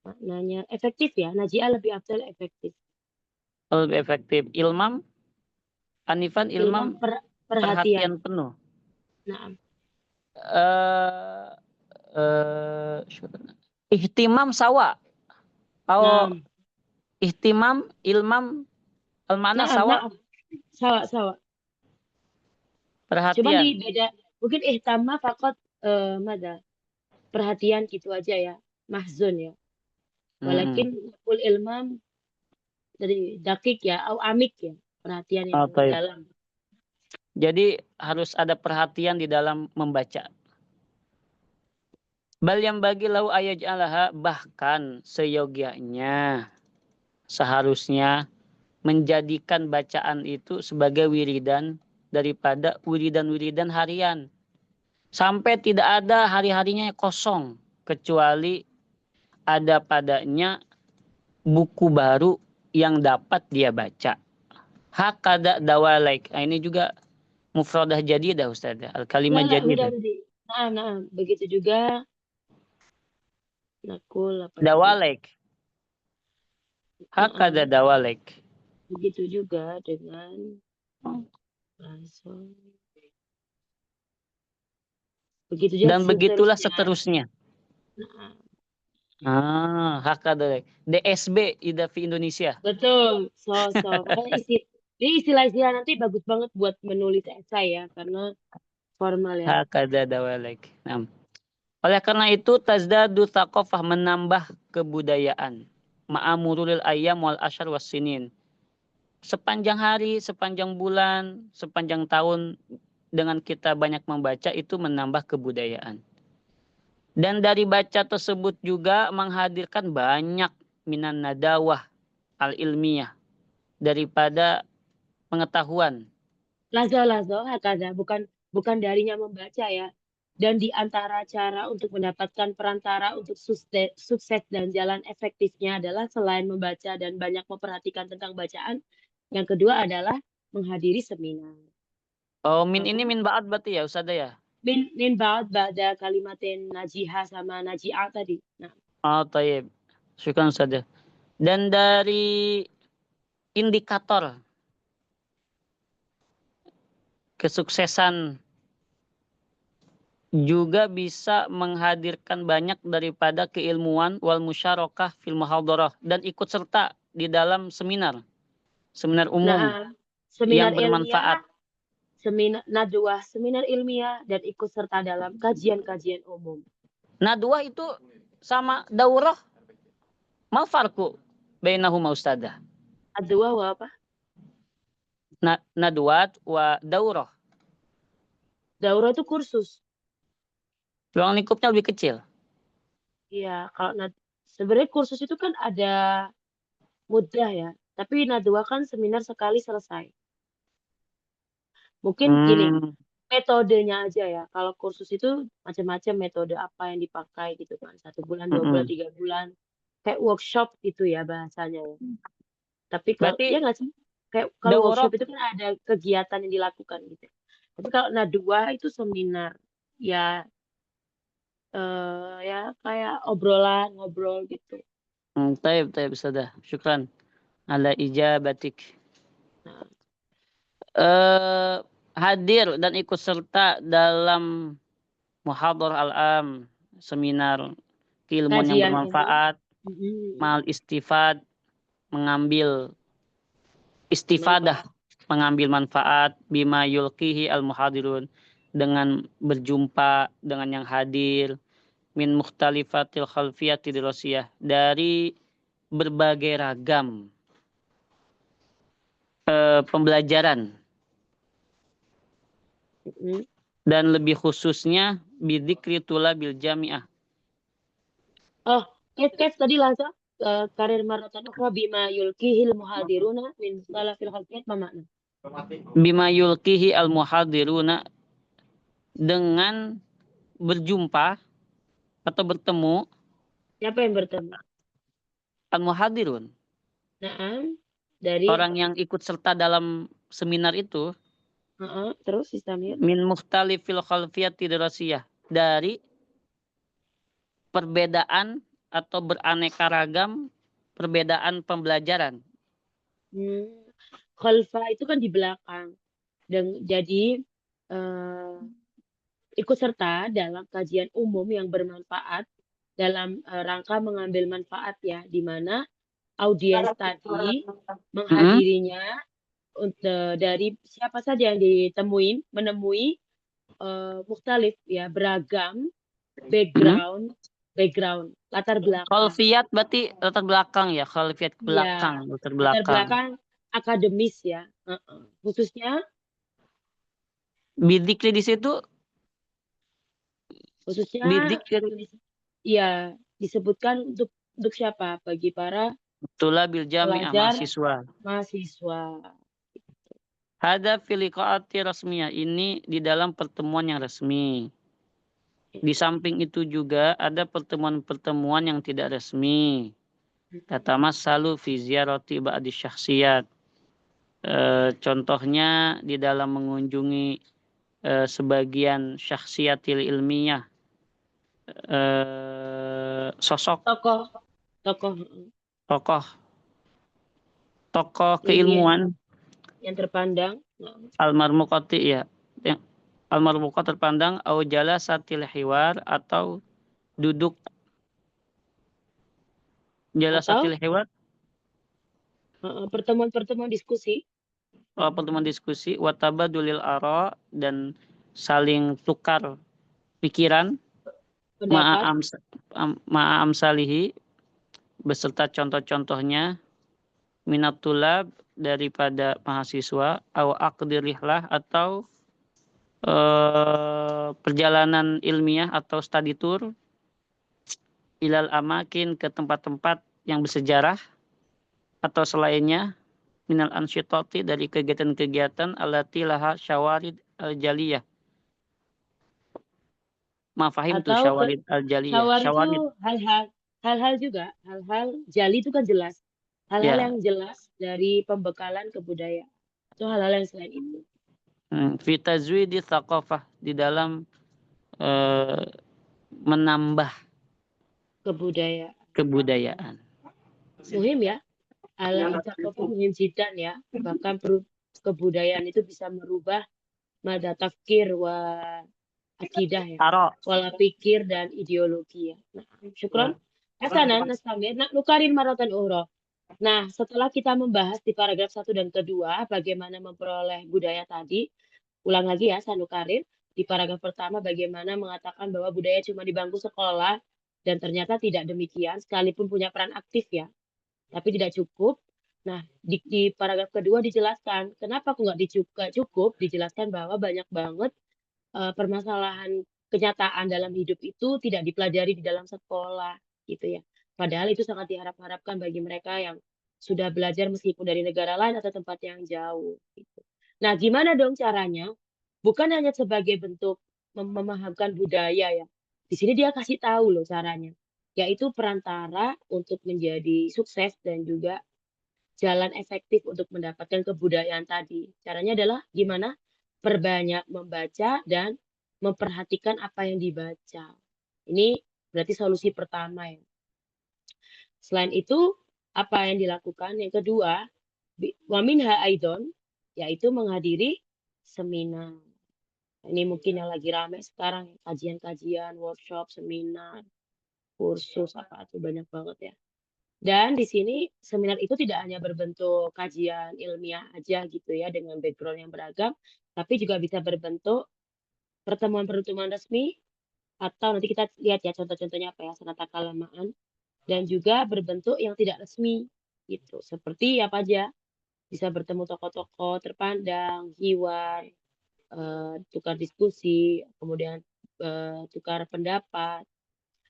maknanya efektif ya. Naji'ah lebih afdal efektif. Lebih efektif. Ilmam Anifan ilmam perhatian penuh. Nah. Ihtimam sawa. Ihtimam ilmam al-mana sawa. Sawa. Perhatian. Cuma di beda. Mungkin ihtamma fakot mada. Perhatian gitu aja ya. Mahzun ya. Walakin ul ilmam dari dakik ya, au amik ya. Perhatian yang dalam. Jadi harus ada perhatian di dalam membaca. Bal yang bagi lau ayaj'alaha bahkan seyogianya seharusnya menjadikan bacaan itu sebagai wiridan daripada wiridan-wiridan harian. Sampai tidak ada hari-harinya kosong. Kecuali ada padanya buku baru yang dapat dia baca. Hakada dawalaik. Nah, ini juga mufradah jadidah Ustaz. Al-kalimah Udah jadidah. tadi. Nah, begitu juga nakul apa tadi? Dawalaik. Hakada dawalaik. Begitu juga dengan langsung. Begitu juga Dan begitulah seterusnya. seterusnya. Nah, Hakada. DSB Idafi Indonesia. betul. Makanya istilah-istilah nanti bagus banget buat menulis esai ya, karena formal ya. Hakada dawalaik. Nah. Oleh karena itu tazdadu thaqafah, menambah kebudayaan. Ma'amurul ayyam wal asyar was sinin. Sepanjang hari, sepanjang bulan, sepanjang tahun dengan kita banyak membaca itu menambah kebudayaan. Dan dari baca tersebut juga menghadirkan banyak minan nadawah al-ilmiyah daripada pengetahuan. Lazo hakada, bukan darinya membaca ya. Dan di antara cara untuk mendapatkan perantara untuk sukses dan jalan efektifnya adalah selain membaca dan banyak memperhatikan tentang bacaan, yang kedua adalah menghadiri seminar. Oh, ini min ba'ad berarti ya Ustazah ya? Min ba'da kalimatin najiha sama naji'ah tadi. Nah, Oh, tayyib. Syukran Ustazah. Dan dari indikator kesuksesan juga bisa menghadirkan banyak daripada keilmuan wal musyarakah fil muhadarah dan ikut serta di dalam seminar umum seminar yang bermanfaat. Ilmiah, seminar ilmiah dan ikut serta dalam kajian-kajian umum. Nadwah itu sama daurah ma farqu bainahuma Ustazah? Nadwah wa apa? Nadwat wa daurah. Daurah itu kursus. Ruang lingkupnya lebih kecil. Iya, kalau sebenarnya kursus itu kan ada mudah ya, tapi nadwa kan seminar sekali selesai. Mungkin gini, metodenya aja ya. Kalau kursus itu macam-macam metode apa yang dipakai gitu kan. 1 bulan, 2 bulan, 3 bulan. Kayak workshop gitu ya bahasanya ya. Tapi kalau Berarti ya nggak sih? Kayak kalau daurah workshop itu kan ada kegiatan yang dilakukan gitu. Tapi kalau nadwa itu seminar ya ya kayak ngobrol gitu. Taib Ustazah. Syukran ala ijabatik. Hadir dan ikut serta dalam muhadhar al-am, seminar keilmuan yang bermanfaat, mal istifad, mengambil istifadah, mengambil manfaat, bima yulqihi al-muhadirun, dengan berjumpa dengan yang hadir, min mukhtalifatil khalfiyati dirasiyah, dari berbagai ragam pembelajaran. Dan lebih khususnya bidzikri tulabil jami'ah. Oh, Kef tadi langsung karir maratan ukhra bima yulqihil muhadiruna min salafil khalqiyat makna. Bima yulqihi al muhadiruna, dengan berjumpa atau bertemu. Siapa yang bertemu? Al muhadirun. Dari orang yang ikut serta dalam seminar itu. Terus Islamiyah. Min mukhtalifil khalfiyati dirasiyah, dari perbedaan atau beraneka ragam perbedaan pembelajaran. Khalfa itu kan di belakang. Dan jadi ikut serta dalam kajian umum yang bermanfaat dalam rangka mengambil manfaat ya, di mana audiens tadi menghadirinya dari siapa saja yang menemui mukhtalif ya, beragam background latar belakang. Khalfiyat berarti latar belakang ya, khalfiyat belakang, ya, latar belakang akademis ya, khususnya bidzikri di situ, bidzikri ya disebutkan untuk siapa? Bagi para Tulabil jami'ah, Pelajar, mahasiswa. mahasiswa. Hada fil liqaati rasmiyah, ini di dalam pertemuan yang resmi. Di samping itu juga ada pertemuan-pertemuan yang tidak resmi. Tatamassalu fi ziyarati ba'di syakhsiyat. Contohnya di dalam mengunjungi sebagian syakhsiyatil ilmiyah, sosok Tokoh tokoh ilmiah keilmuan yang terpandang. almarmuqati, ya, yang almarmuqat terpandang, au jalasatil hiwar, atau duduk jalasatil hiwar, Pertemuan-pertemuan diskusi. pertemuan diskusi, watabadulil ara, dan saling tukar pikiran, Pendapat. ma'amsalihi, beserta contoh-contohnya, minatulab, daripada mahasiswa, au aqdi rihlah, atau perjalanan ilmiah atau study tour, ilal amakin, ke tempat-tempat yang bersejarah atau selainnya, minal ansyitati, dari kegiatan-kegiatan allati laha syawarid al-jaliyah. Mafahim tuh Atau syawarid al-jaliyah. Syawar Syawarid, itu hal-hal juga, hal-hal jali itu kan jelas. Hal-hal ya. yang jelas dari pembekalan kebudayaan. Itu hal-hal yang selain itu. Fi tazwidi thaqafah, di dalam menambah kebudayaan. Muhim ya. Al-thaqafah muhim jidan ya. Bahkan kebudayaan itu bisa merubah mada tafkir wa akidah ya. Pola pikir dan ideologi ya. Nah, syukron. Hasanan nastamir nukarin maratan ukhra. Nah, setelah kita membahas di paragraf 1 dan kedua bagaimana memperoleh budaya tadi, ulang lagi ya sanukarin. Di paragraf pertama bagaimana mengatakan bahwa budaya cuma di bangku sekolah dan ternyata tidak demikian, sekalipun punya peran aktif ya, tapi tidak cukup. Nah, di paragraf kedua dijelaskan kenapa kok nggak cukup, dijelaskan bahwa banyak banget permasalahan kenyataan dalam hidup itu tidak dipelajari di dalam sekolah gitu ya. Padahal itu sangat diharap-harapkan bagi mereka yang sudah belajar meskipun dari negara lain atau tempat yang jauh gitu. Nah, gimana dong caranya? Bukan hanya sebagai bentuk memahamkan budaya ya. Di sini dia kasih tahu loh caranya, yaitu perantara untuk menjadi sukses dan juga jalan efektif untuk mendapatkan kebudayaan tadi. Caranya adalah gimana? Perbanyak membaca dan memperhatikan apa yang dibaca. Ini berarti solusi pertama ya. Selain itu, apa yang dilakukan? Yang kedua, waminha aidon, yaitu menghadiri seminar. Ini mungkin yang lagi ramai sekarang, kajian-kajian, workshop, seminar, kursus, apa itu banyak banget ya. Dan di sini seminar itu tidak hanya berbentuk kajian ilmiah aja gitu ya dengan background yang beragam, tapi juga bisa berbentuk pertemuan-pertemuan resmi atau nanti kita lihat ya contoh-contohnya apa ya, senata kelamaan, dan juga berbentuk yang tidak resmi gitu. Seperti apa aja? Bisa bertemu tokoh-tokoh terpandang, hiwar, tukar diskusi, kemudian tukar pendapat,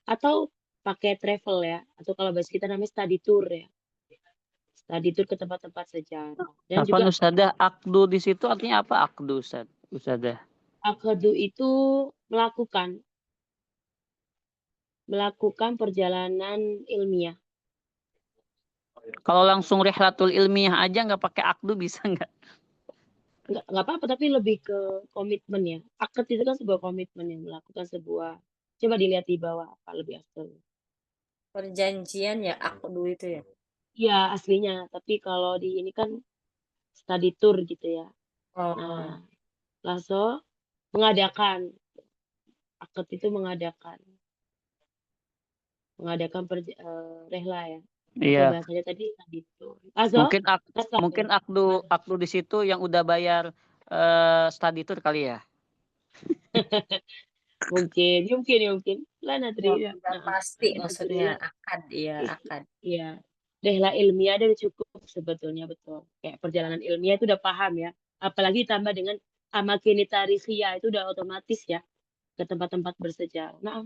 atau pakai travel ya, atau kalau bahasa kita namanya study tour ya. Study tour ke tempat-tempat sejarah. Dan juga Ustadzah, akdu di situ artinya apa akdu, Ustadzah? akdu itu melakukan perjalanan ilmiah. Kalau langsung rihlatul ilmiah aja nggak pakai akdu bisa nggak? Nggak apa-apa, tapi lebih ke komitmen ya. Akad itu kan sebuah komitmen yang melakukan sebuah, coba dilihat di bawah apa lebih afdal. Perjanjian ya, akdu itu ya. Iya aslinya, tapi kalau di ini kan study tour gitu ya. Nah, langsung mengadakan, akad itu mengadakan rehla ya. Iya. Bahasanya tadi study tour. Mungkin akdu di situ yang udah bayar study tour kali ya. mungkin lah Natri ya. Udah pasti maksudnya akad ya, akad. Iya. Rehla ilmiah udah cukup sebetulnya, betul. Kayak perjalanan ilmiah itu udah paham ya. Apalagi tambah dengan amakini tarikhiya itu udah otomatis ya ke tempat-tempat bersejarah. Nah.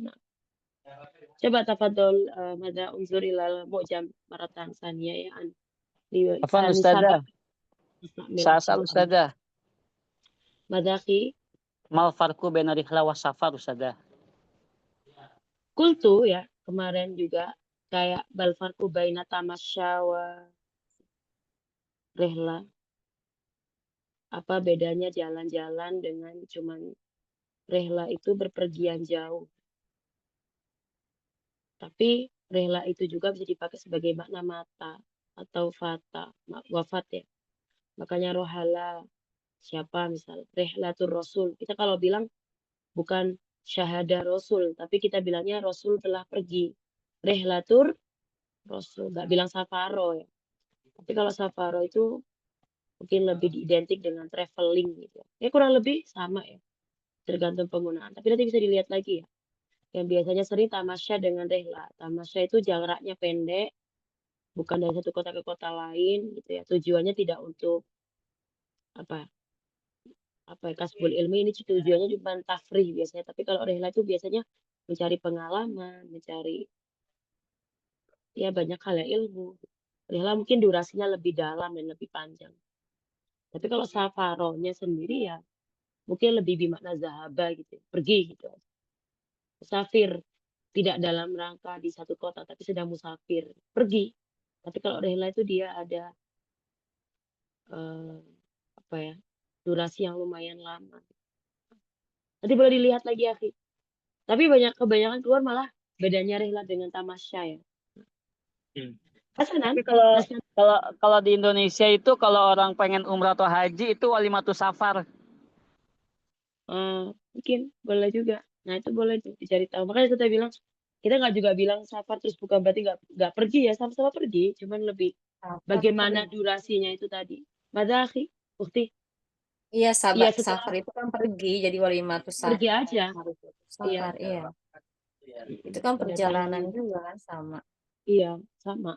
Coba tafadhol mada unzur ilal mu'jam maratan saniyah ya an. Afwan Ustazah, Istakmil sa'asal su'al. Ustazah, Mada khi mal farku baina rihla was safar Ustazah. kultu ya kemarin juga kayak bal farqu baina tamasya wa rihla. Apa bedanya jalan-jalan dengan cuman rihla itu berpergian jauh. Tapi rihla itu juga bisa dipakai sebagai makna mata atau fata, wafat ya. Makanya rohala siapa misal rihlatur rasul. Kita kalau bilang bukan syahadah rasul, tapi kita bilangnya rasul telah pergi. Rihlatur rasul, nggak bilang safaro ya. Tapi kalau safaro itu mungkin lebih identik dengan traveling gitu. Ya kurang lebih sama ya, tergantung penggunaan. Tapi nanti bisa dilihat lagi ya. Yang biasanya sering tamasya dengan rihla. Tamasya itu jaraknya pendek, bukan dari satu kota ke kota lain gitu ya. Tujuannya tidak untuk apa ya kasbul ilmi, ini tujuannya cuma tafrih biasanya. Tapi kalau rihla itu biasanya mencari pengalaman, mencari ya banyak hal ya ilmu. Rihla mungkin durasinya lebih dalam dan lebih panjang. Tapi kalau safaronya sendiri ya mungkin lebih bermakna zahaba gitu, pergi gitu. Musafir, tidak dalam rangka di satu kota, tapi sedang musafir, pergi. Tapi kalau rihla itu dia ada apa ya, durasi yang lumayan lama. Nanti boleh dilihat lagi Akhi. Tapi kebanyakan keluar malah bedanya rihla dengan tamasya ya. Hasanan, Tapi kalau di Indonesia itu kalau orang pengen umrah atau haji itu walimatus safar. mungkin boleh juga. Nah itu boleh tuh dicari tahu. Makanya kita bilang kita nggak juga bilang safar terus bukan berarti nggak pergi ya, sama-sama pergi, cuman lebih bagaimana durasinya itu tadi. Mada akhi, ukti, Iya, iya safar setelah itu kan pergi, jadi walimatus pergi aja. safar, iya. Itu kan Pada perjalanan tahun juga kan sama. iya sama.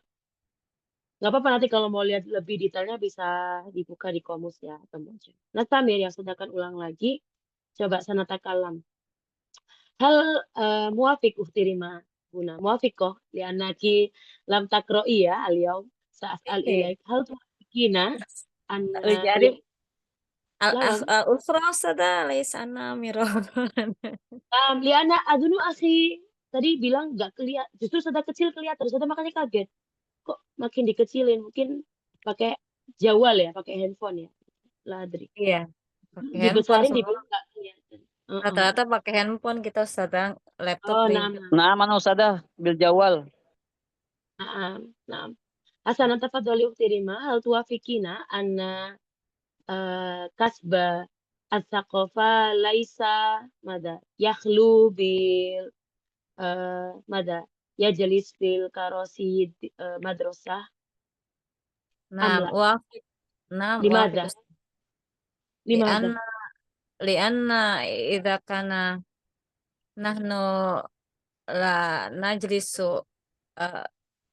Nggak apa-apa nanti kalau mau lihat lebih detailnya bisa dibuka di Komus ya atau aja. Nah Tamir yang sedangkan ulang lagi, coba sanata kalam. Hal muafik uhtirima huna muafikoh lianaki lam takroi ya al-yaum sa'as'al ilaik hal tuwaffikina anna Jadi lawan al-usra sada laisana mirror. liana adunu akhi tadi bilang nggak kelihatan justru sudah kecil kelihatan sudah makanya kaget kok makin dikecilin mungkin pakai jawal ya pakai handphone ya ladri Iya, pakai handphone dibesarin semua. dibilang nggak kelihatan. Rata-rata pakai handphone, kita sedang laptop Oh ribet. Nah, mana Ustazah bil jawal. Nah, Hasanan tafadhali uktirima hal tuwafikina anna kasba as-saqafa laisa mada yakhlu bil mada yajlis fil karosi madrasah Nah, amla wafik. Nah, wafik. limadha limadha Lianna idza kana nahnu la najlisu eh,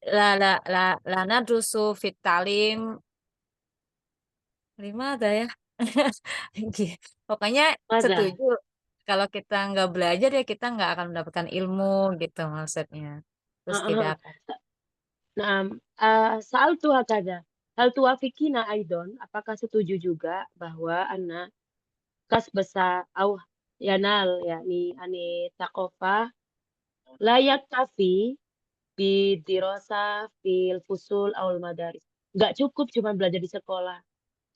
la nadrusu fit talim lima ada ya. Pokoknya madha setuju, kalau kita nggak belajar ya kita nggak akan mendapatkan ilmu gitu maksudnya. Terus tidak akan. nah saal tu hakada hal tuwafikina aidon apakah setuju juga bahwa anak kas besar au yanal yakni ani takofa layak tafi di dirasa fil fusul awal madaris nggak cukup cuma belajar di sekolah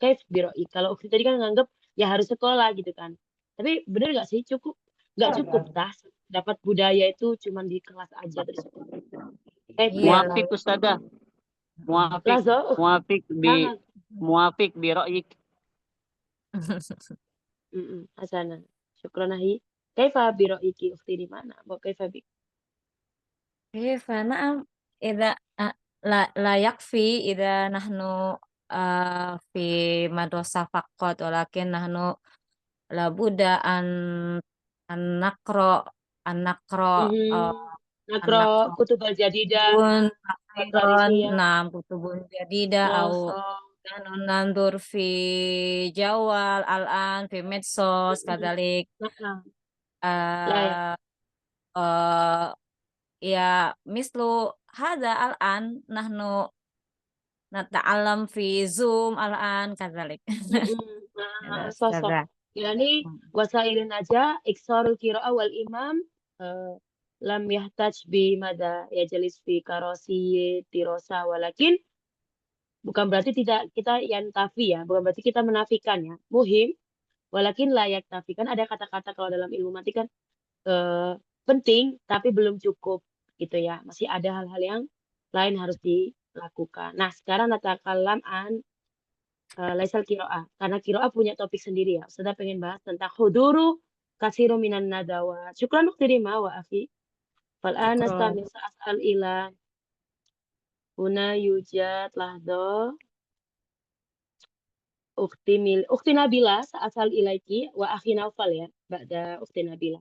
kayak biroi kalau ukti tadi kan nganggep ya harus sekolah gitu kan tapi bener nggak sih nggak cukup tah dapat budaya itu cuma di kelas aja atau di sekolah kayak Iya. Muafik Ustazah. Muafik. lazo Muafik bi ra'yik. hasanan syukran ahi kaifa biroiki ukti di mana mau kaifa bi Na'am idza la yakfi idza nahnu fi madrasah faqat walakin nahnu labudda an naqra an naqra an nakro naqra kutubal jadida kutubun al akhiran farisiyah kutubun jadida au kosong nahnu nandur fi jawal al-an fi medsos kadalik lah ya eh ya mislu hada al-an nahnu nata'allam fi Zoom al-an kadzalik. Ya, Sosok. Ustazah. Yani wasailin aja iksarul qira'ah wal imam lam yahtaj bi mada yajlis fi karasi tirosa walakin bukan berarti tidak kita yantafi ya, bukan berarti kita menafikan ya. Muhim walakin layak tafi. Kan ada kata-kata kalau dalam ilmu mantik kan penting tapi belum cukup gitu ya. Masih ada hal-hal yang lain harus dilakukan. Nah, sekarang natakalam an laisal kiro'ah. Karena kiro'ah punya topik sendiri ya. Sudah pengen bahas tentang huduru kasiru minan nadawat. Syukran terima wa akhi. Fal'an Syukron. nastamir sa'as'al ila huna yujad lahdo ukhti Nabila sa'asal ilaiki wa akhi Naufal ya. Ba'da ukhti Nabila.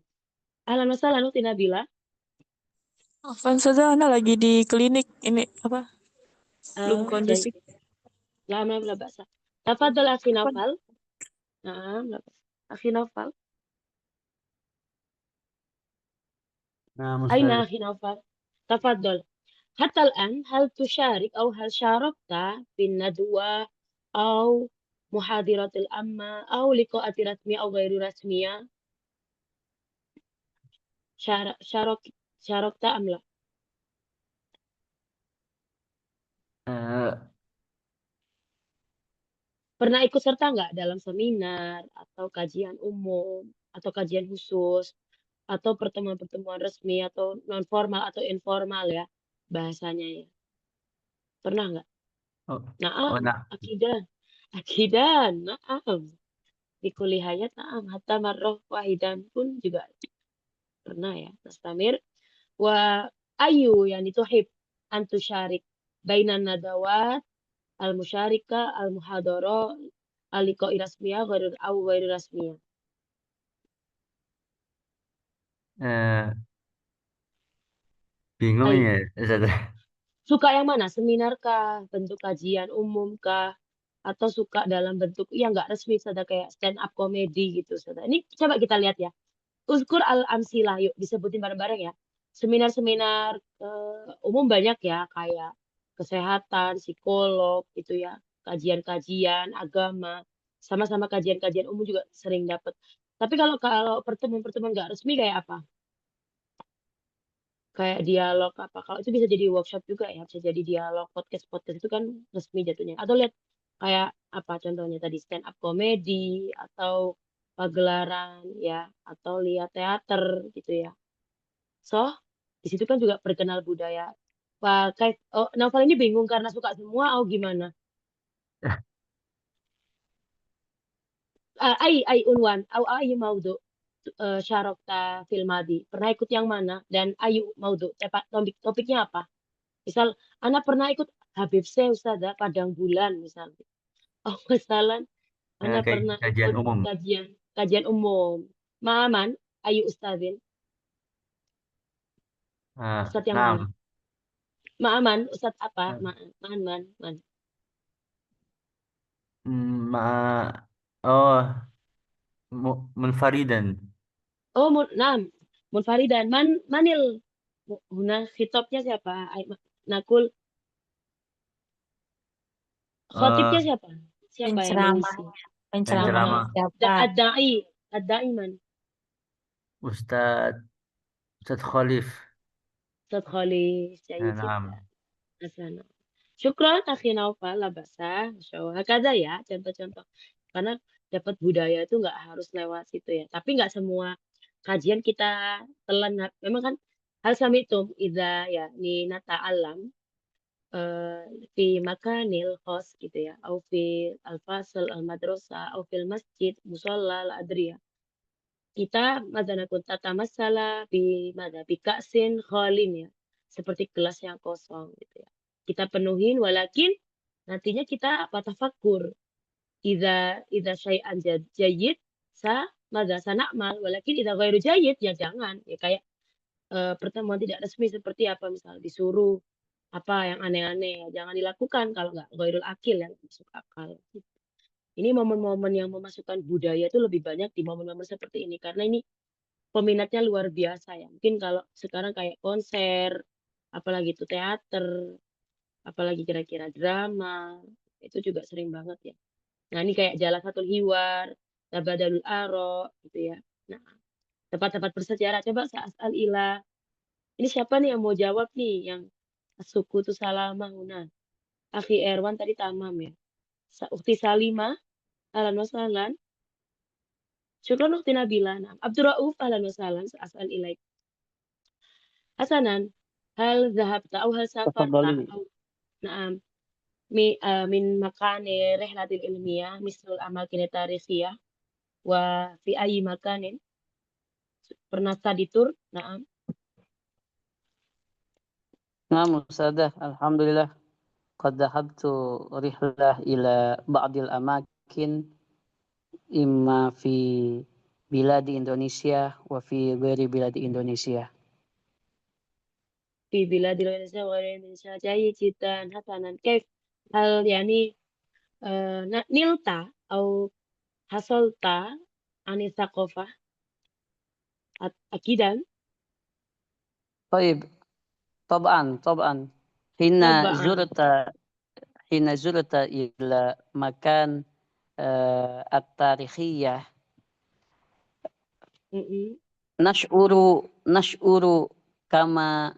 Ahlan wa sahlan ukhti Nabila. Afwan saja, Ana lagi di klinik ini apa? Belum Jadi kondusif. lama la ba'sa. Tafadhal akhi Naufal. Naam, la ba'sa. Akhi Naufal. Nah, أين Ustaz. أخي نوفل؟ تفضل. حتى الآن هل تشارك أو هل شاركت في الندوة أو محاضرة الأمة أو لقاءات رسمية أو غير رسمية؟ شاركت أم لا؟ Eh, Pernah ikut serta nggak dalam seminar atau kajian umum atau kajian khusus atau pertemuan-pertemuan resmi atau non formal atau informal ya bahasanya ya? Pernah nggak? oh, Naam, nah. akidan, naam. Di kuliahnya naam, hatta marroh wahidan pun juga pernah ya. Nastamir wa ayu yani tuhib an tusyarik bainan nadawat al musyarika al muhadara al liqa'i rasmiyah ghairu rasmiyah. Eh, bingung Ayu. ya, Ustaz. Suka yang mana? Seminar kah? Bentuk kajian umum kah? Atau suka dalam bentuk yang nggak resmi, saja kayak stand up comedy gitu, saja. Ini coba kita lihat ya. Uzkur al-amsilah, yuk disebutin bareng-bareng ya. Seminar-seminar umum banyak ya, kayak kesehatan, psikolog gitu ya, kajian-kajian agama, sama-sama kajian-kajian umum juga sering dapat. Tapi kalau pertemuan-pertemuan nggak resmi kayak apa? Kayak dialog apa? Kalau itu bisa jadi workshop juga ya, bisa jadi dialog podcast itu kan resmi jatuhnya. Atau lihat kayak apa contohnya tadi stand up comedy atau pagelaran ya, atau lihat teater gitu ya. So, di situ kan juga perkenal budaya. Pakai Novel ini bingung karena suka semua atau gimana? Ai unwan, ai maudu syarokta fil madi. Pernah ikut yang mana? Dan ayu maudu, topiknya apa? Misal, Ana pernah ikut Habib Syekh Ustazah Padang Bulan misalnya. Oh, misalnya Ana Kayak pernah kajian ikut umum. kajian umum. Maaman, ayu Ustazin. Ustaz yang Nah, mana? Maaman, Ustaz apa? Man. ma, oh, munfaridan. Oh, Munfaridan. Manil. Huna khitabnya siapa? Nakul. Khotibnya Eh, siapa? Siapa yang mengisi? Penceramahnya penceramah siapa? Ad-da'i man. Ustaz Khalif. Ustaz Khalif. Jayid Nah, jiddan. Asana. Syukran akhi Naufal la basa. Masyaallah. Hakaza ya contoh-contoh. Karena dapat budaya itu nggak harus lewat situ ya. Tapi nggak semua kajian kita telan. Memang kan hal samitum idza ya ni nata'allam fi makanil khos gitu ya. Au fi al-fasl al-madrasah au fil masjid musalla al-adriyah. Kita madana kunta tamassala bi mada bi ka'sin khalin ya. Seperti gelas yang kosong gitu ya. Kita penuhin walakin nantinya kita apa tafakkur. Idza syai'an jayyid sa mada sana'mal walakin idza ghairu jayyid ya jangan. Ya kayak pertemuan tidak resmi seperti apa misal disuruh apa yang aneh-aneh ya jangan dilakukan kalau nggak ghairul akil yang masuk akal. Ini momen-momen yang memasukkan budaya itu lebih banyak di momen-momen seperti ini karena ini peminatnya luar biasa ya. Mungkin kalau sekarang kayak konser, apalagi itu teater, apalagi kira-kira drama, itu juga sering banget ya. Nah, ini kayak Jalasatul Hiwar, Tabadalul Aro gitu ya. Nah, tempat-tempat bersejarah. Coba Sa'asal Ilah. Ini siapa nih yang mau jawab nih? Yang suku tuh Salamah. Nah, Akhi Erwan tadi tamam ya. Ukti Salimah, ahlan wa sahlan. Syukran Ukti Nabila. Nah, Abdurrauf, ahlan wa sahlan. Sa'asal ilaik. Hasanan, hal zahabta au hal safarta Tafadhali. au na'am min makani rihlatil ilmiyah mislul amakin tarikhiyah wa fi ayyi makanin pernah study tour? Na'am. Naam Ustadzah, alhamdulillah qad dhahabtu rihlah ila ba'dil amakin imma fi biladi Indonesia wa fi ghairi biladi Indonesia. في بلاد الإنdonesia وغير Indonesia جيد جدا حسنا كيف هل يعني نلت أو حصلت عن الثقافة أكيدا طيب طبعا حين طبعا زرت إلى مكان التاريخية م-م. نشعر كما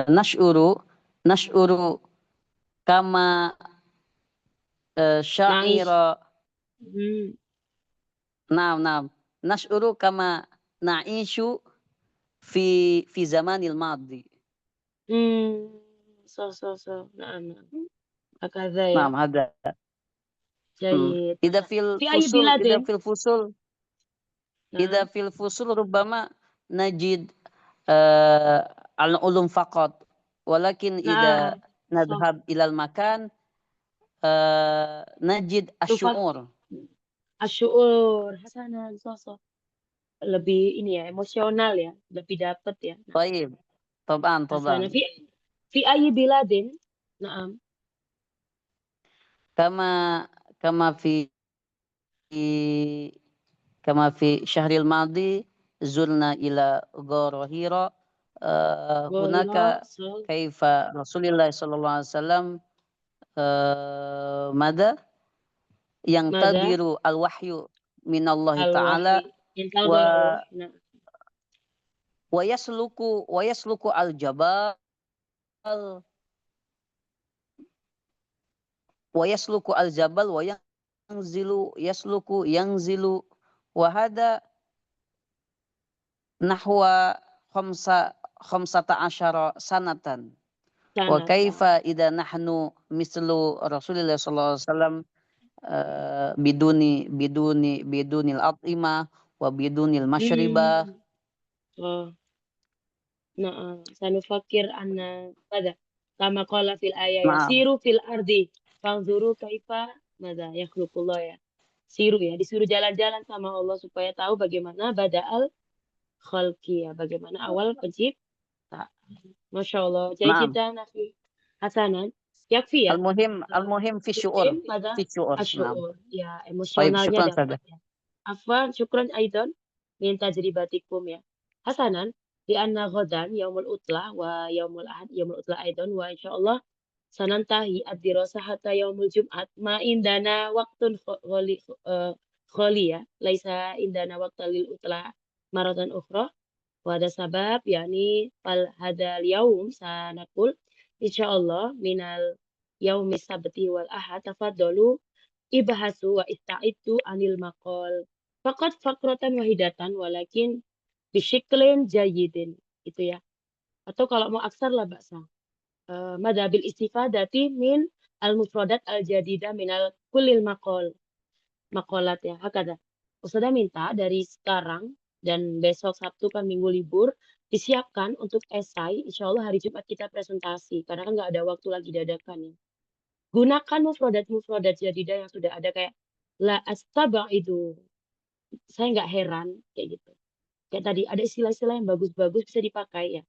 نشعر كما شعير نعيش م. نعم نشعر كما نعيش في زمان الماضي. so نعم هكذا يا نعم هذا جيد إذا مثلا في في أي بلاد الفصول إذا نعم في الفصول ربما نجد العلوم فقط، ولكن إذا نعم صح نذهب إلى المكان نجد الشعور. الشعور حسنا صح lebih ini ya emosional ya lebih dapat ya nah, طيب طبعا حسنا في أي بلاد نعم كما في الشهر الماضي زرنا إلى غار هيراء. هناك غوريلا صح كيف رسول الله صلى الله عليه وسلم ماذا ينتظر الوحي من الله تعالى ينتظر الوحي نعم ويسلك الجبال وينزل وهذا نحو 15 سنة. وكيف إذا نحن مثل رسول الله صلى الله عليه وسلم بدون الأطعمة وبدون المشربة. نعم سنفكر أن ماذا كما قال في الآية نعم. سيروا في الأرض فانظروا كيف ماذا يخلق الله ya siru ya disuruh jalan-jalan sama Allah supaya tahu bagaimana bada'al khalqi ya bagaimana awal penciptaan. Masya Allah jadi نعم. kita nafi hasanan yakfi ya المهم في الشعور ماذا نعم. الشعور ya طيب emosionalnya شكرا dapat سادة. ya afwan syukran aidan min tajribatikum ya hasanan لأن غدا يوم العطلة ويوم الأحد يوم العطلة أيضا وإن شاء الله سننتهي الدراسة حتى يوم الجمعة ما عندنا وقت خالية ليس عندنا وقت للعطلة مرة أخرى وهذا سبب يعني هذا اليوم سنقول إن شاء الله من اليوم السبت والأحد تفضلوا ابحثوا واستعدوا عن المقال فقط فقرة واحدة ولكن bisyiklin jayyidin itu ya atau kalau mau aksar lah baksa madhabil istifadati min al-mufradat al-jadidah minal kulil makolat ya hakada Ustazah minta dari sekarang dan besok Sabtu kan minggu libur disiapkan untuk esai insyaallah hari Jumat kita presentasi karena kan nggak ada waktu lagi dadakan ya gunakan mufradat jadidah yang sudah ada kayak la astaba itu saya nggak heran kayak gitu. Kayak tadi ada istilah-istilah yang bagus-bagus bisa dipakai ya.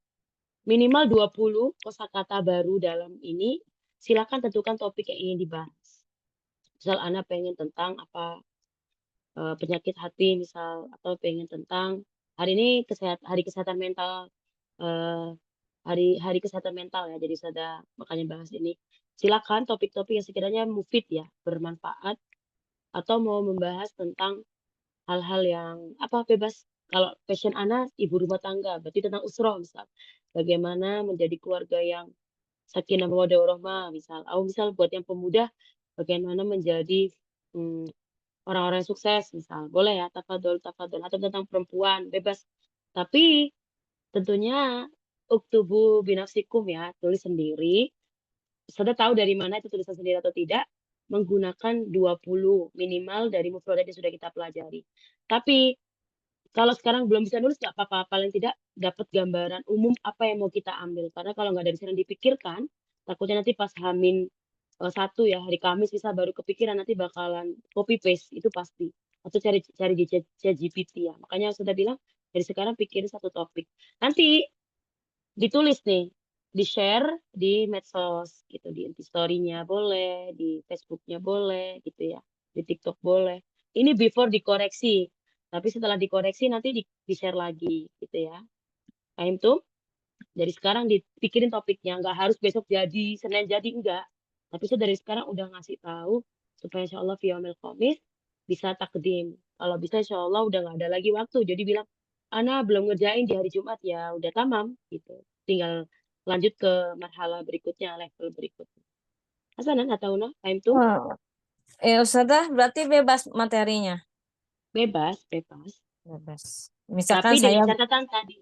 Minimal 20 kosakata baru dalam ini. Silakan tentukan topik yang ingin dibahas. Misal Ana pengen tentang apa penyakit hati misal, atau pengen tentang hari ini hari kesehatan mental, hari kesehatan mental ya, jadi sudah makanya bahas ini. Silakan topik-topik yang sekiranya mufid ya, bermanfaat, atau mau membahas tentang hal-hal yang bebas. Kalau passion Ana ibu rumah tangga, berarti tentang usroh misal. Bagaimana menjadi keluarga yang sakinah mawaddah warahmah misal. Atau misal buat yang pemuda, bagaimana menjadi orang-orang yang sukses misal. Boleh ya, tafadhol. Atau tentang perempuan, bebas. Tapi tentunya uktubu binafsikum ya, tulis sendiri. Sudah tahu dari mana itu tulisan sendiri atau tidak, menggunakan 20 minimal dari mufradat yang sudah kita pelajari. Tapi kalau sekarang belum bisa nulis nggak apa-apa, paling tidak dapat gambaran umum apa yang mau kita ambil. Karena kalau nggak dari sana dipikirkan, takutnya nanti pas Hamin 1 ya, hari Kamis bisa baru kepikiran, nanti bakalan copy paste itu pasti. Atau cari di ChatGPT ya. Makanya sudah bilang dari sekarang pikirin satu topik. Nanti ditulis nih, di-share di medsos gitu, di story-nya boleh, di Facebook-nya boleh gitu ya, di TikTok boleh. Ini before dikoreksi, tapi setelah dikoreksi nanti di-share lagi gitu ya. Paham tuh? Dari sekarang dipikirin topiknya, nggak harus besok jadi, Senin jadi, enggak. Tapi saya dari sekarang udah ngasih tahu supaya insya Allah via mail komis bisa takdim. Kalau bisa insya Allah udah nggak ada lagi waktu. Jadi bilang, Ana belum ngerjain di hari Jumat ya, udah tamam gitu. Tinggal lanjut ke marhala berikutnya, level berikutnya. Hasanan atau Una, time tuh Oh, ya Ustazah, berarti bebas materinya. bebas. Bebas. Misalkan Tapi dengan saya catatan tadi,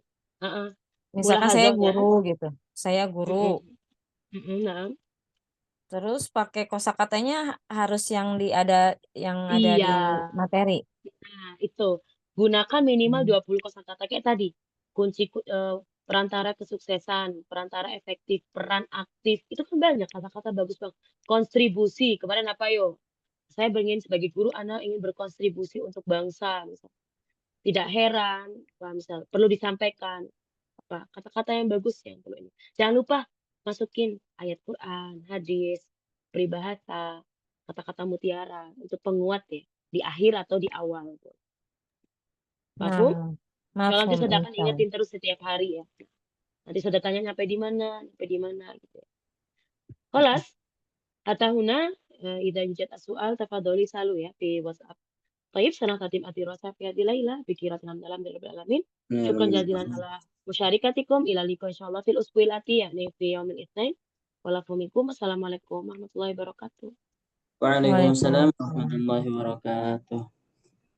misalkan saya mulahadzah ya. guru gitu. Saya guru. Nah, Terus pakai kosakatanya harus yang ada di iya. materi. Nah, itu. Gunakan minimal 20 kosakata kayak tadi. Kunci perantara kesuksesan, perantara efektif, peran aktif. Itu kan banyak kata-kata bagus banget. Kontribusi. Kemarin apa yo? Saya ingin sebagai guru, Ana ingin berkontribusi untuk bangsa. Misal. Tidak heran, misal perlu disampaikan apa kata-kata yang bagus yang perlu ini. Jangan lupa masukin ayat Quran, hadis, peribahasa, kata-kata mutiara untuk penguat ya di akhir atau di awal. Paham? Kalau nanti Mafhum, sudah akan insyaallah. ingetin terus setiap hari ya. Nanti sudah tanya nyampe di mana gitu ya. Kholas, atahuna idza jat as-su'al tafadholi salu ya di WhatsApp. Taib sana tatim ati rasa fi adilaila pikiran dalam rabbil alamin. Syukran jazilan ala musyarikatikum ila liqa insyaallah fil usbuil ati yakni fi yaumil itsnain. Walafumikum. Assalamualaikum warahmatullahi wabarakatuh. Waalaikumsalam warahmatullahi wabarakatuh.